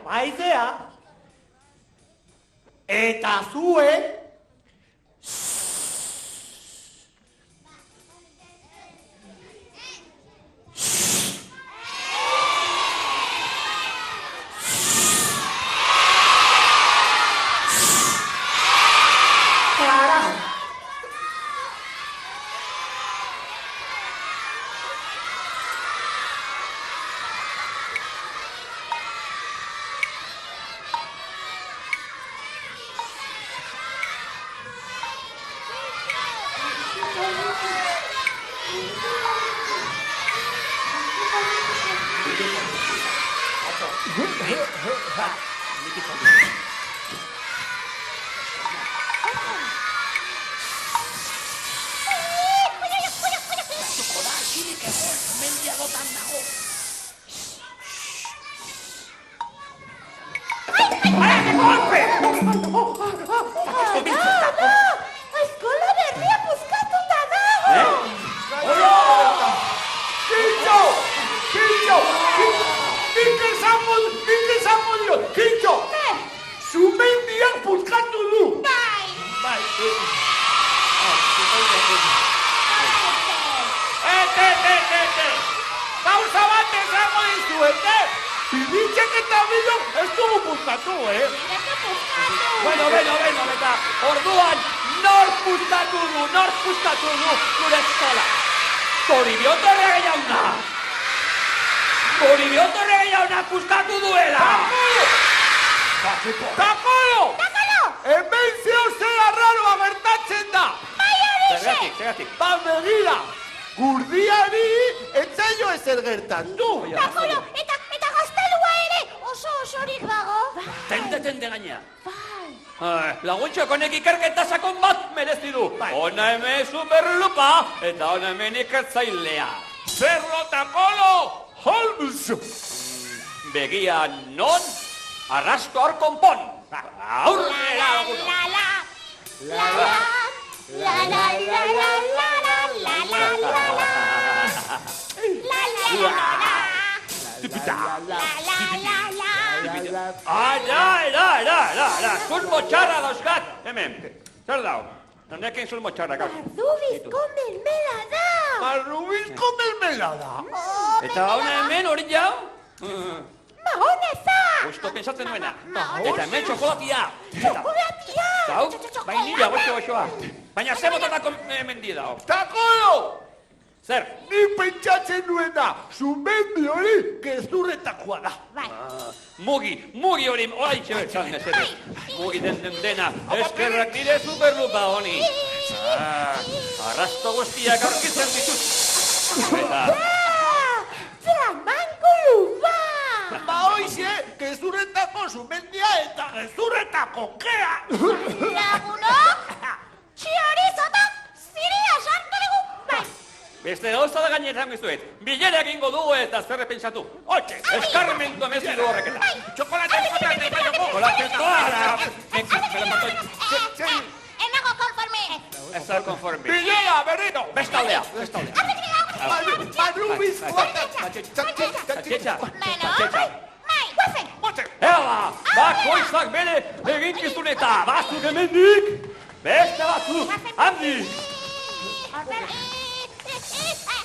baizea. Eta zuen, Eskola berria puskatuta dago! Kitxo! Nik esango dio! Kitxo! Zumendiak puskatu du! Bai! Gauza bat esango dizuete! Bibitzek eta bilok ez dugu puskatu, Bueno, eta orduan nor puskatu du gure eskola? Toribioto errege jauna puskatu duela! Takolo! Hemen zeo zer arraroa gertatzen da! Zergatik? Ba, begira! Gurdiari etza zaio ezer gertatu. Takolo, eta gaztelua ere oso osorik dago. Tende gaina. Laguntxo, honek ikerketa sakon bat merezi du. Hona hemen superlupa, eta hona hemen ikertzailea. Zerro Takolo, Holmes. Begia non, arrasto hor konpon. Aurrera laguno. Zun motxarra dauzkat, hemen. Zer dau? Honekin zun motxarra, gaur. Marrubizko melmela da. Marrubizko melmela da. Eta hona hemen hori jau? Mahoneza. Justo pensatzen nuena. Eta hemen txokolatia. Txokolatia. Hau, bainila goxoa. Baina ze botatako mendi dao. Takolo! Zer? Ni pentsatzen nuena, zumendi hori gezurretakoa da. Bai. Mugi hori, oai txebertzan mesedez. Mugi dena, eskerrak nire superlupa honi. Arrasto guztiak aurkitzen ditut. Eta... Flamanguluba. Ba hoize, gezurretako zumendia eta gezurretako kea. Lagunok, txiorizota ziria sartu dugu. Bai. Beste gauza da gainetan gizuet. Bilera egingo dugu eta zerre pentsatu. Hortxe, eskarmentu emezu du horreketa. Txokolate toara. Enago konforme. Ez da konforme. Bilera, berriro. Bestaldea. Marrubizkoa. Txetxa. Mai, guazen. Ela, bakoitzak bere eginkizun eta batzuk hemendik. Beste batzuk, handik.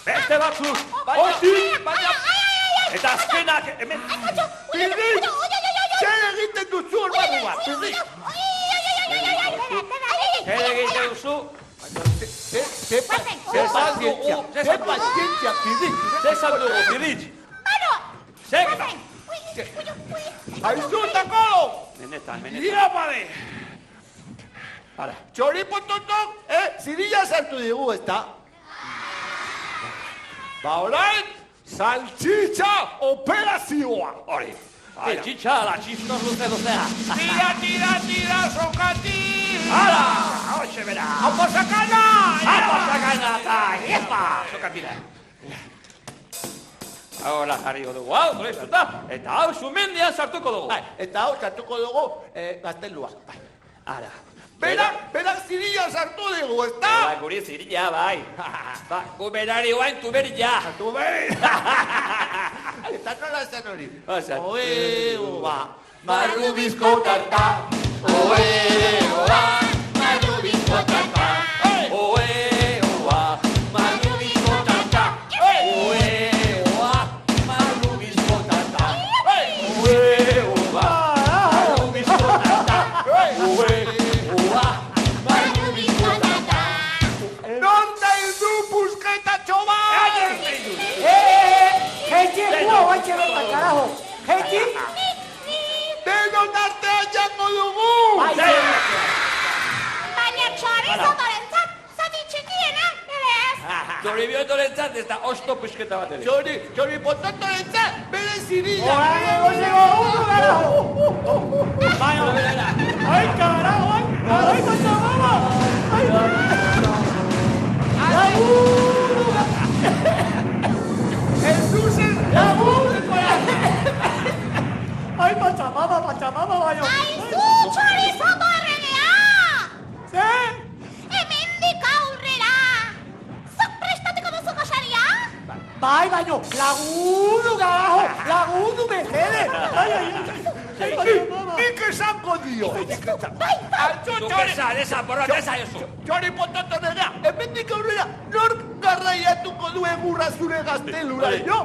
Beste batzuk, hortik, baina... Eta azkenak, hemen... Pirrik! Zer egiten duzu hor barrua? Pirrik! Zer egiten duzu? Ze pazientzia, Pirrik! Zer saldugu, Pirrik? Zer eta? Aizu, Takolo! Menetan. Ira pare! Txoripototok, zirila sartu digu, ezta? Ba orain, saltxitxa operazioa! Hori. Saltxitxa, la txistor luzea. Tira, sokati! Hala, hoxe bera. Aposakana! Aposakana eta epa, sokatira. Hola, jarri dugu, hau, zolezuta. Eta hau, sumendian sartuko dugu. Eta hau, sartuko dugu gaztelua. Hala. Berak zirila sartu dugu, ezta? Ba, guri zirila, bai. Ba, gu berari guain tu berila. Tu beri! Eta nola zen hori? Oe, marrubizko tarta. Oe, marrubizko tarta. Oe, marrubizko tarta. Oe, marrubizko tarta. Oe, marrubizko tarta. Oe, Nonda hildu busketatxo bat! Jeitxi, guaitxe bertan, karajo. Jeitxi. Denon artean jango dugu! Baina txorizotorentzat, zati txikiena, ere ez? Zoribiotorentzat ez da osto pusketa bat ere. Txori pototorentzat, bere zirila! Baina, berera. Ai, karajo, ai, Pachamama. Jesusen! Ai, Pachamama, baino. Aizu, txorizoto erregea! Zer? Hemendik aurrera! Zuk prestatuko duzu gosaria? Bai, baino, lagundu, karajo, lagundu, mesede. Ai, Pachamama. Nik esango dio! Zuk esan, porrota esan jozu. Txori pototonera, hemendik aurrera, nork garraiatuko du egurra zure gaztelura, jo?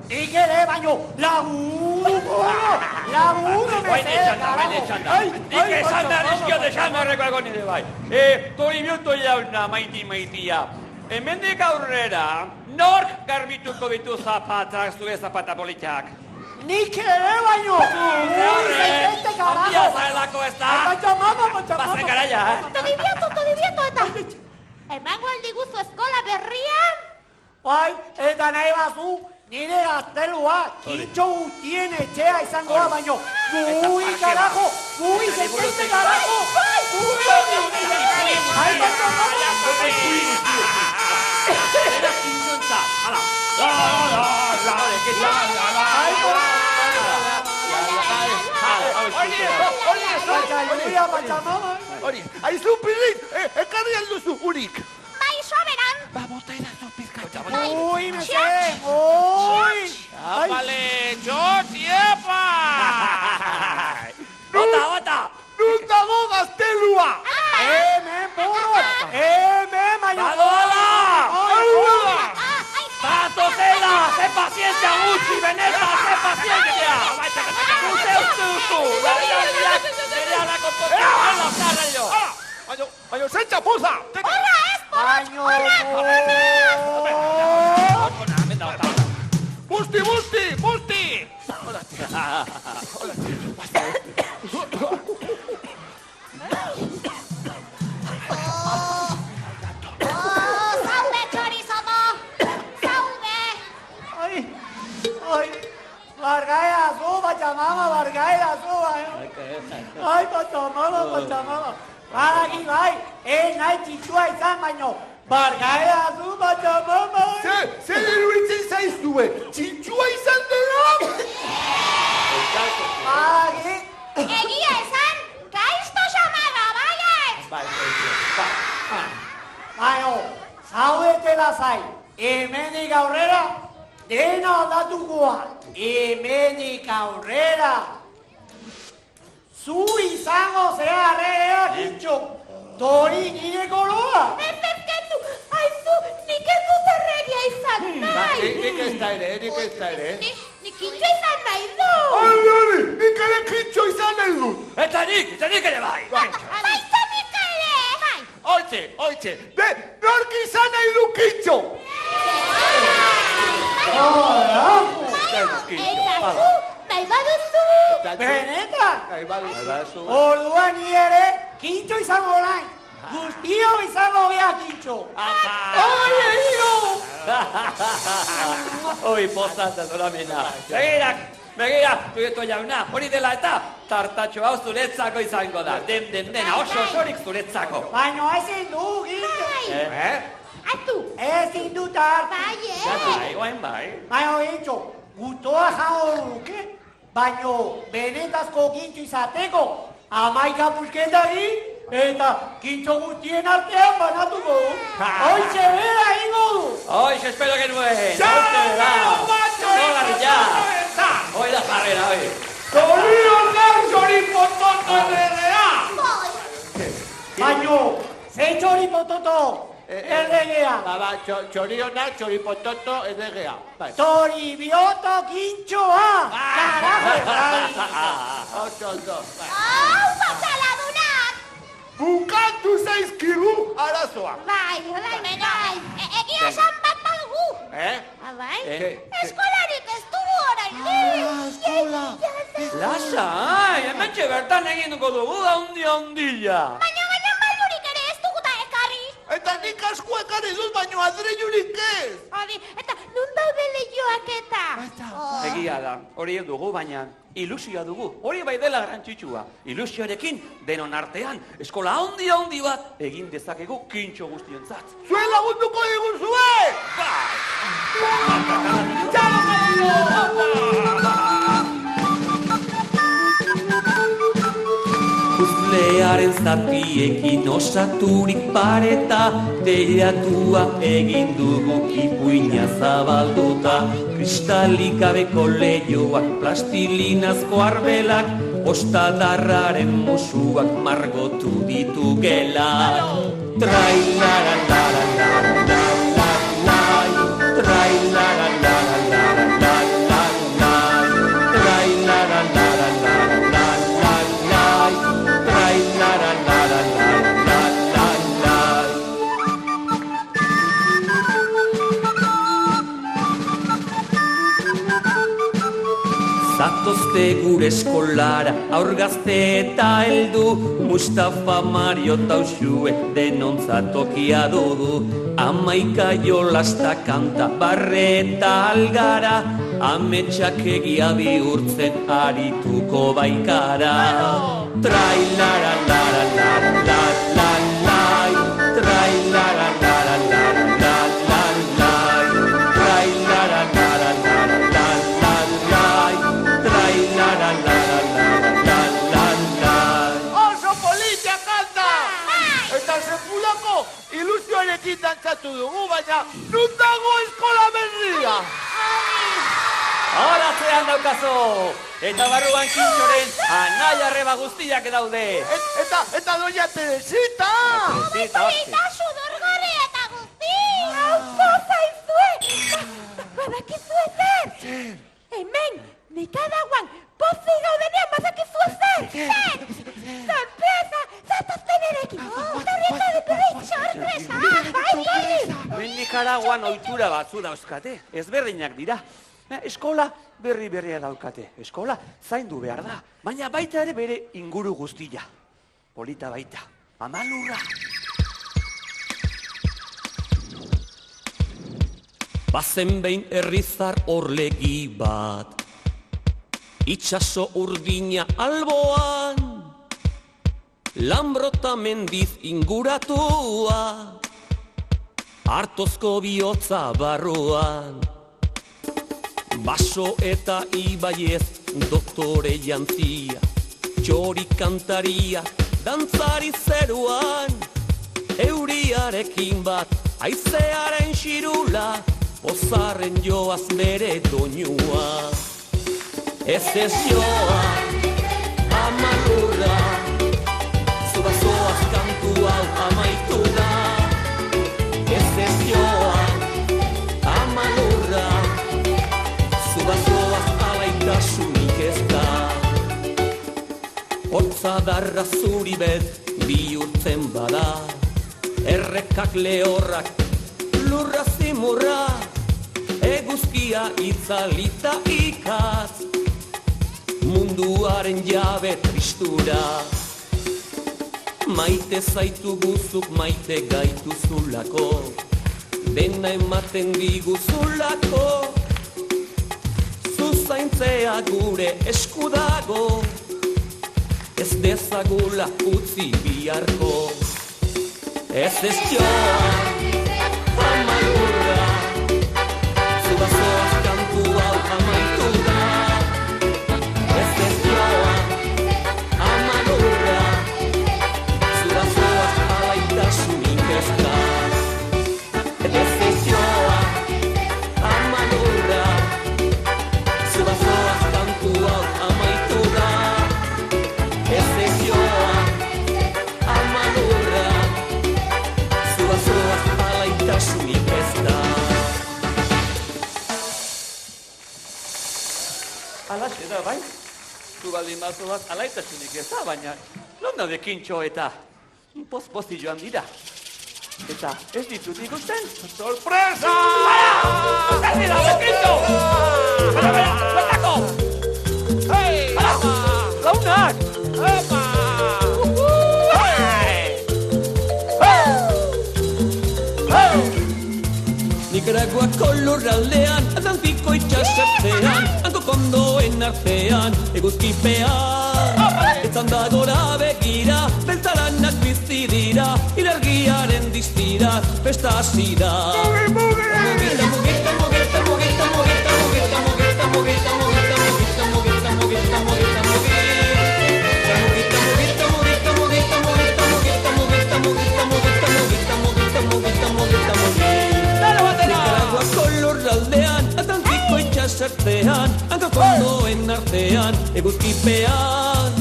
Nik ere, baino, lagundu, mesede, karajo. Nik esan da nizkio desan horreko egon nire bai. Toribioto jauna, maitia. Hemendik aurrera, nork garbituko ditu zapatak, zure zapata politak? Nik ere, baino. Handia zaelako ez da? Pachamama. Bazen garaia, Todibieto eta... Emango aldiguzu eskola berrian? bai, eta nahi bazu, nire gaztelua, kintxo guztien etxea izango da, baino, bui, karajo, bui, zeteste, karajo, bui, ai, Hori, aizu pilit, ekarri alduzu, urik. Bai, soberan. Ba, bota edazu pizkatxa. ui, mese, ui. Vale, txotiepa! Bota! Nun dago gaztelua! Hemen, burro, hemen, baino. Badoala! Zatozela, ze pazientzia gutxi, beneta, ze pazientzia! Zute ustuzu, larrialdiak, nire alako potela, zarraio! Baina, zen txapuza! Baino, Busti, busti, busti! Zaude, txorizodo. Zaude. ai, bargaerazu, Pachamama, bargaerazu, ai, Pachamama. Badaki bai, nahi txitsua izan baino, bargaerazu, Pachamama. Zer eruditzen zaizue, txintxua izan dela? Badaki, Egia esan, gaizto xamarra, baiet. baino, zaudete lasai, hemenik aurrera, dena aldatukoa, hemenik aurrera. Zu izango zea arregea, kintxo, tori nire koloa. Ezkertu, aizu, nik ez dut erregia izan nahi. Nik ez da ere. Nik kintxo izan nahi du. Hori, nik ere kintxo izan nahi dut. Eta nik ere bai! Baita nik ere. Bai. Oitxe, nork izan nahi du kintxo? Eta zu, nahi baduzu. Benetan, orduan ni ere, kintxo izango nahi. Guztio izango gea kintxo. Oi, pozatza zoramena. Begira, tueto jauna, hori dela eta tartatxo hau zuretzako izango da. Dena, osorik zuretzako. Baina ezin du, kintxo. Atu. Ezin du tart. Bai, oain bai. Baina kintxo, gutoa jango duke. Baina benetazko kintxo izateko, 11 pusketari eta kintxo guztien artean banatuko du. Hoitxe bera ingo du. Hoiz, espero genuen. Hoi da jarrera, hoi. Baina, ze txori pototo, erregea. Ba, txoriona, txoripototo, edegea. Tori bioto kintxoa. Karajo. Oso. Hau, pataladunak. Bukatu zaizkigu arazoa. Bai. Egia esan bat badugu. Bai? Eskolarik ez dugu orain. Eskola. Lasai, hementxe bertan egin duko dugu da handia. Baina baldurik ere ez dugu da ekarri. Eta nik asko ekarri dut, baino adreiurik ez. Hori, eta nun daude lehioak eta? Egia da, hori dugu, baina ilusioa dugu. Hori bai dela garrantzitsua. Ilusioarekin, denon artean, eskola handi bat egin dezakegu kintxo guztiontzat. Zuen lagunduko diguzue! Puzlearen zapiekin osaturik pareta, teilatua egin dugu ipuina zabalduta. Kristalik gabeko lehioak, plastilinazko arbelak, ostadarraren musuak margotu ditu gelak. Batozte gure eskolara, aur gazte eta heldu, Mustafa, Mario eta Uxue denontzat tokia dugu. Amaika jolasta kanta, barre eta algara, ametsak egia bihurtzen arituko baikara. Trailara lara lara lara lara, trailara lara lara lara lara, trailara lara lara lara, trailara lara lara lara. Oso politia kanta! Eta sekulako ilusioarekin dantzatu dugu, baina nun dago eskola berria? Horatzean daukazu! Eta barruan Kintxoren anai arreba guztiak daude. Eta doña Teresita! Polita, sudurgarri eta guzti! Hau zaizue! Badakizue zer? Hemen, nekadagoan, pozik gaudenean badakizue zer? Sorpresa! Zatozten erekin! Zorrita dut sorpresa! Bai! Nikaraguan ohitura batzu dauzkate, ezberdinak dira. Eskola berria daukate. Eskola zaindu behar da, baina baita ere bere inguru guztia. Polita baita, amalurra. Bazen behin herrizar orlegi bat, itxaso urdina alboan, Lambrota mendiz inguratua, hartozko bihotza barruan. Baso eta ibaiez doktore jantzia, txori kantaria, dantzari zeruan, euriarekin bat, aizearen xirula, pozarren joaz bere doinua. Ez joa, amalurra, zubazoaz kantu hau amaitu da. Ez joa, amalurra, zubazoaz alaitasunik ez da. Hortzadarra zuri bez bihurtzen bada, errekak lehorrak lurra zimurra, eguzkia itzalita ikaz, munduaren jabe tristura. Maite zaitu guzuk maite gaituzulako, dena ematen diguzulako, zuzaintzea gure esku dago, ez dezagula utzi biharko. Ez joa, amalurra, zubazoaz kantu hau amaitu da. Ez joa, amalurra, zubazoaz alaitasunik ez da. Ez joa, amalurra, zubazoaz kantu hau amaitu da. Ez joa, amalurra, zubazoaz alaitasunik ez da. Alaxe da, bai? Zu baldin bazoaz alaitasunik ez da, baina non daude Kintxo eta poz-pozi joan dira. Eta ez ditut ikusten? Sorpresa! Zer dira, Kintxo! Bera, bueltako! Hei! Launak! Epa! Nikaraguako lurraldean, Atlantiko itxasertzean, hanko kondoen artean, eguzkipean. Etzan da gora begira, beltzaranak bizi dira, ilargiaren diztira, festa hasi da. Mugita, mugita, mugita, mugita, mugita, mugita, mugita, mugita, mugita, mugita, mugita, mugita, mugita, mugita, Zertean, hanko kondoen artean, eguzkipean.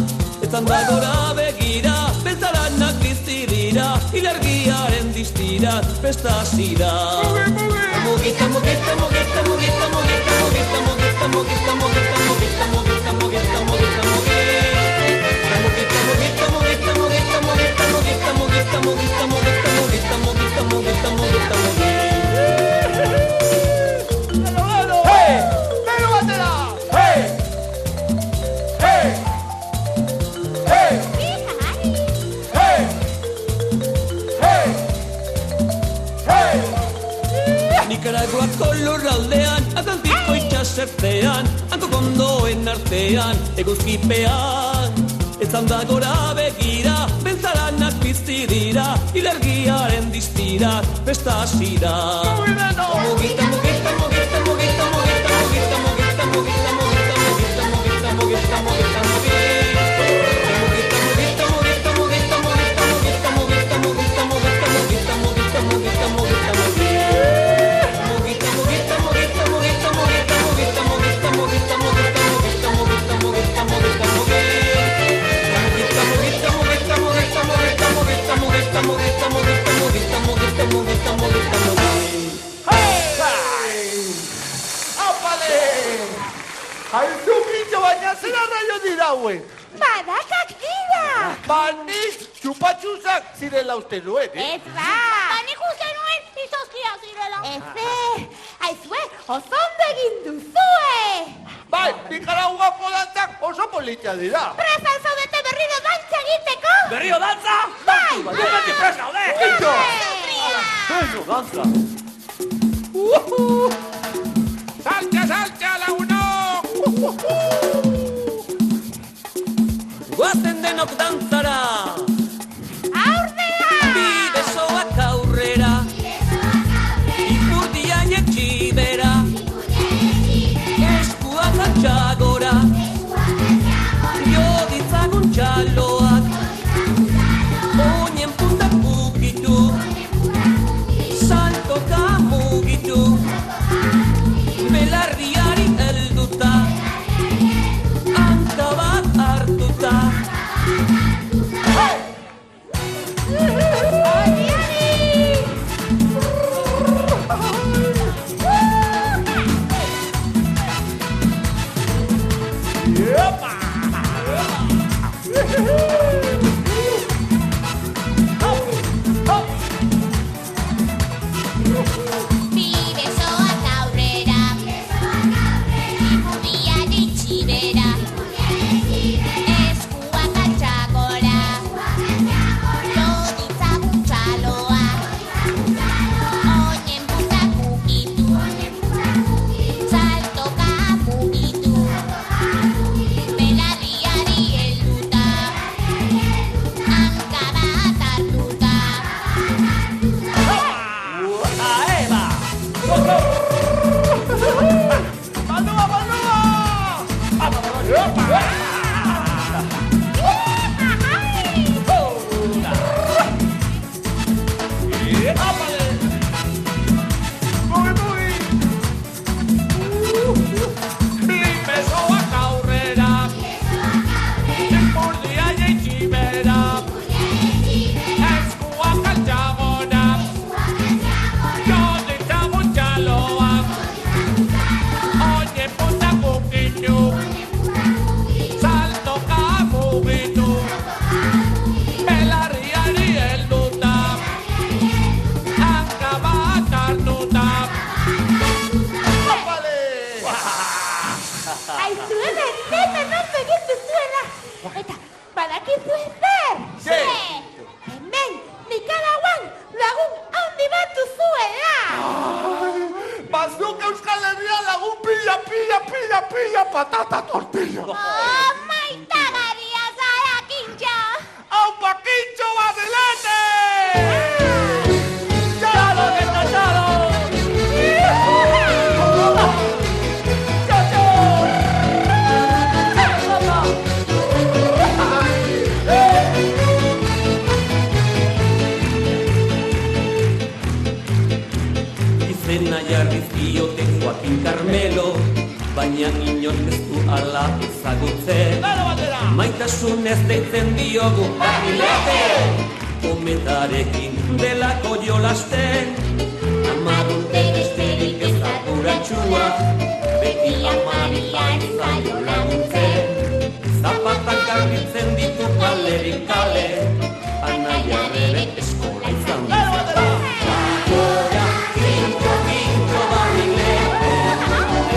Etzan da gora begira, beltzaranak bizi dira, ilargiaren diztira, festa hasi da. Mugita, mugita, mugita, mugita, mugita, mugita, mugita, mugita, mugita, mugita, mugita, mugita, mugita, Nikaraguako lurraldean, Atlantiko itxasertzean, hanko kondoen artean, eguzkipean. Etzan da gora begira, bentzaranak pizti dira, ilargiaren distira, festa hasi da. Mugita, mugita, mugita, mugita, mugita, mugita, mugita, mugita, mugita, mugita, mugita, mugita, mugita, Aizukitxo baina zera raio dira hauen. Badakak dira! Nik txupatxuzak zirela uste nuen, Ez ba! Nik uste nuen izozkia zirela. Aizue, oso ondo egin duzue! Bai, Nikaraguako dantzak oso politia dira. Presa zaudete berriro dantza egiteko? Berrio dantza? Bai! Guretik prest gaude! Kitxo! Berrio dantza! Saltza, saltza, lagunok! Guazen denok dantzara, Aurrera! bi besoak aurrera, ipurdian etxibera, eskuak atxagora, jo ditzagun txaloak, oinen puntak bukitu, saltoka mugitu, belarriari helduta, hanka bat hartuta. Adi, adi! Bi besoak aurrera, ipurdian itxibera, eskuak atxagora, jo ditzagun txaloak, oinen puntak mugitu, saltoka mugitu, belarriari helduta, hanka bat hartuta. Aeba! Balua, balua! Mugi, mugi! Bi besoak aurrera, ipurdia jaitxibera, eskuak altxagora, jo ditzagun txaloak, oinen puntak bukitu, saltoka mugitu, belarriari helduta, hanka bat hartuta. Opale! Aizue benetan ondo egin duzuela! Eta badakizue zer? Zer? Hemen, Nikaraguan lagun handi bat duzuela! Bazuk Euskal Herria lagun pila, pila, pila, pila, patata tortilla. Oh, maitagarria zara, Kintxo! ¡Au Paquincho Basilete! ¡Chalo, que está chalo! Izena jarriz diote Joaquin Carmelo, baina inon ez du ala ezagutzen. Maitasunez deitzen diogu Basilete, kometarekin delako jolasten. Amarrute besterik ez arduratxua, beti amarian zaio laguntzen. Zapatak garbitzen ditu kalerik kale, anaia bere eskola izan du. Agora, Kintxo, Kintxo, Basilete,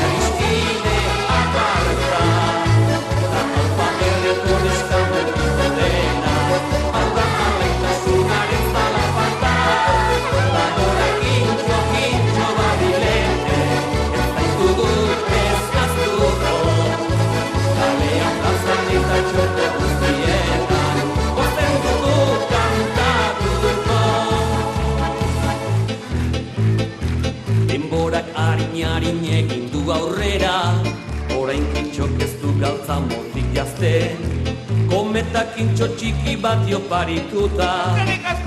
Aristide, aparta, Zako paperreko neskamendiko dena, hau da amaitasunaren zala falta. kintxo txiki bat joparituta.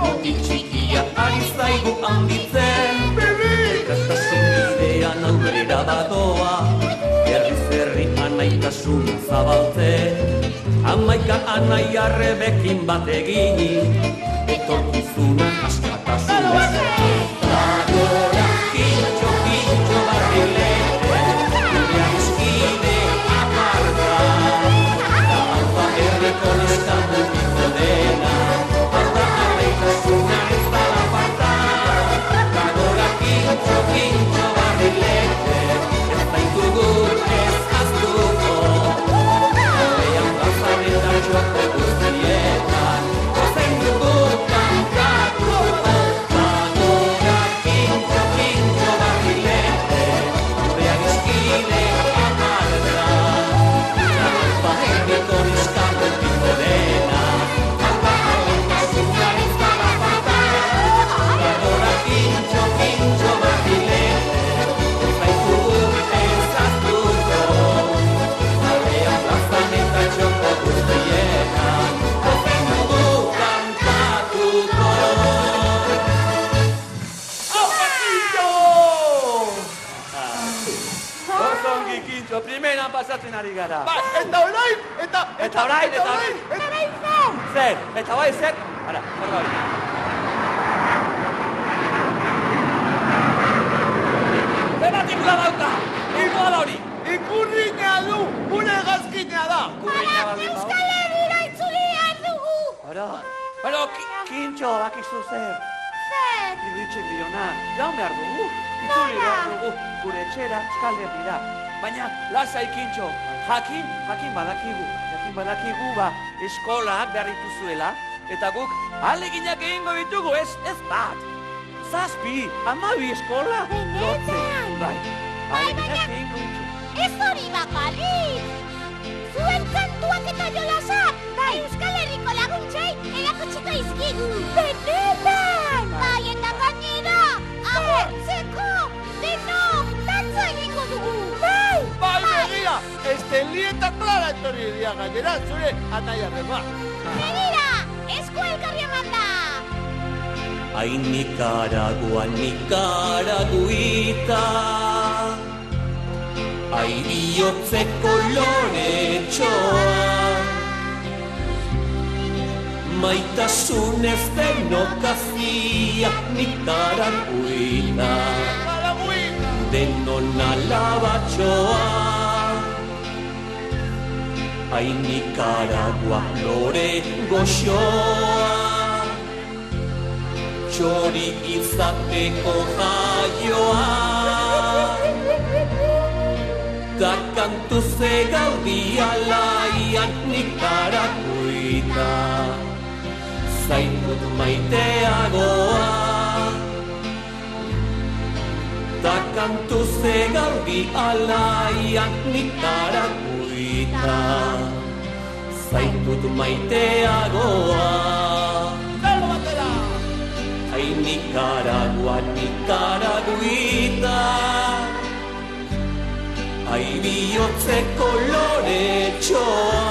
Mutil txikia ari zaigu handitzen, ikastasun bidean aurrera badoa, herriz herri anaitasun zabaltzen. Hamaika anai arrebekin bat egin, etorkizuna askatasunez. Agora kintxo, kintxo barrilete, gure aizkide aparta. Da alba herriko neska mugiko dena, alda alaitasuna ez dala falta. Agora kintxo, kintxo barrilete, ez baitugu ez aztuko. Kalean plazareta txoko guztietan, gozen dugu kantatuko. Agora kintxo, kintxo barrilete, gure agizkide aparta. Da alba herriko neska mugiko dena, alda alaitasuna ez dala falta. Agora kintxo, kintxo barrilete, ez baitugu ez aztuko. Kalean plazan eta txoko guztietan, gozen dugu kantatuko. Osongi, kintxo, primeran pasatzen ari gara. Ba, eta orain, Eta orain, zer? Eta bai, zer? Ara, zer bai. Zematikula dauka! Ikoa da hori! ikurriña du, gure gazkina da. Kurriña baldin bau. Euskal Herrira itzulian dugu. Ora, pero kintxo, bakizu zer. Zer? Iritsi diona, jaun behar dugu. Itzuli behar dugu, gure etxera, Euskal Herrira. Baina, lasai kintxo, jakin badakigu, ba, eskolak behar dituzuela, eta guk aleginak egingo ditugu, ez bat. 7, 12 eskola. Benetan? Bai, aleginak egingo ditugu. Ez hori bakarrik! Zuen kantuak eta jolasak! Bai, Euskal Herriko laguntzei erakutsiko izkigu! Benetan! Bai, eta gainera, agurtzeko, denok, dantza egingo dugu! Bai! Bai, begira, Esteli eta Clara etorri dira gainera, zure anaia reba. Begira, esku elkarri emanda! Ai Nicaragua, Nicaraguita, ai bihotze koloretxoa, maitasunez denok azia Nicaraguita, denon alabatxoa. Ai Nicaragua, lore goxoa, txori izateko jaioa, da kantu ze gaudi alaian Nicaraguita, zaitut maiteagoa. Da kantu ze gaudi alaian Nicaraguita, zaitut maiteagoa. Ai Nicaragua, Nicaraguita, ai bihotze koloretxoa,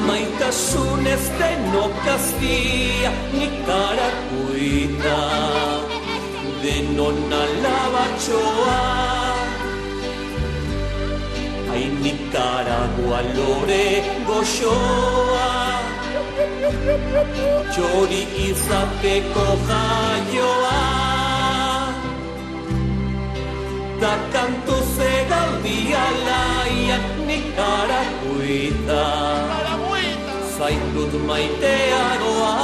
maitasunez denok azia Nicaraguita, denon alabatxoa. Ai Nicaragua, lore goxoa, txori izateko jaioa, da kantu ze gaudi alaian Nicaraguita, zaitut maiteagoa.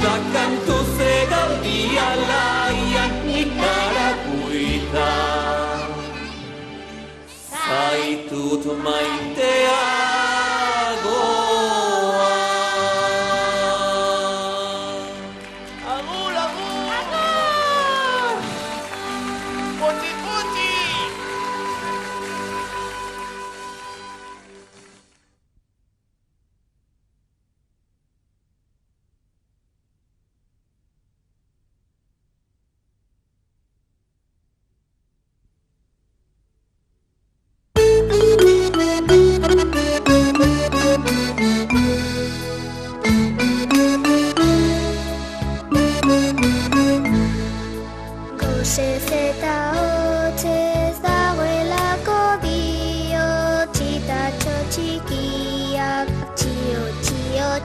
Da kantu ze gaudi alaian Nicaraguita, zaitut maiteagoa.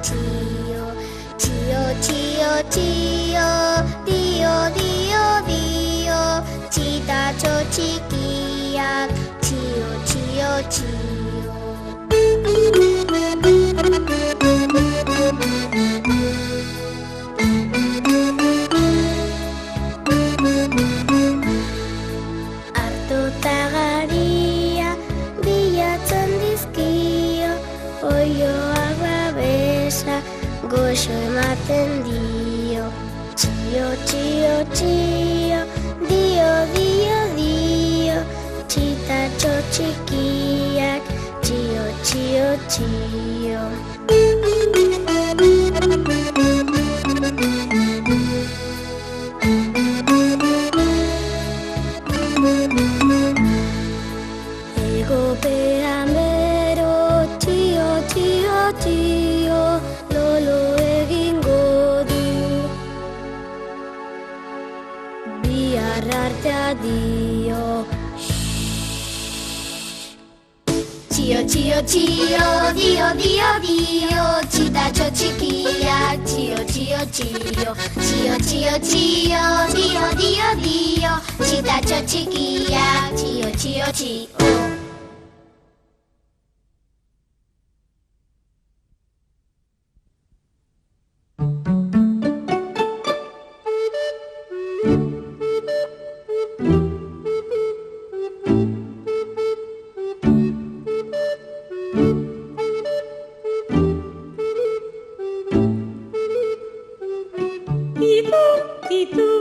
txio, txio, txio, txio, dio, dio, dio, txitatxo txikiak, txio, txio, txio. Artuta garia, bilatzen dizkio, oioak babesa, goxo ematen dio. Txio, txio, txio, dio, dio, dio, txitatxo txikiak, txio, txio, txio. Egopean bero, txio, txio, txio, lolo egingo du. Bihar artea dio. Txio, txio, txio, dio, dio, dio, txitatxo txikiak, txio, txio, txio, txio, txio, txio, dio, dio, dio, txitatxo txikiak, txio, txio, txio. Itu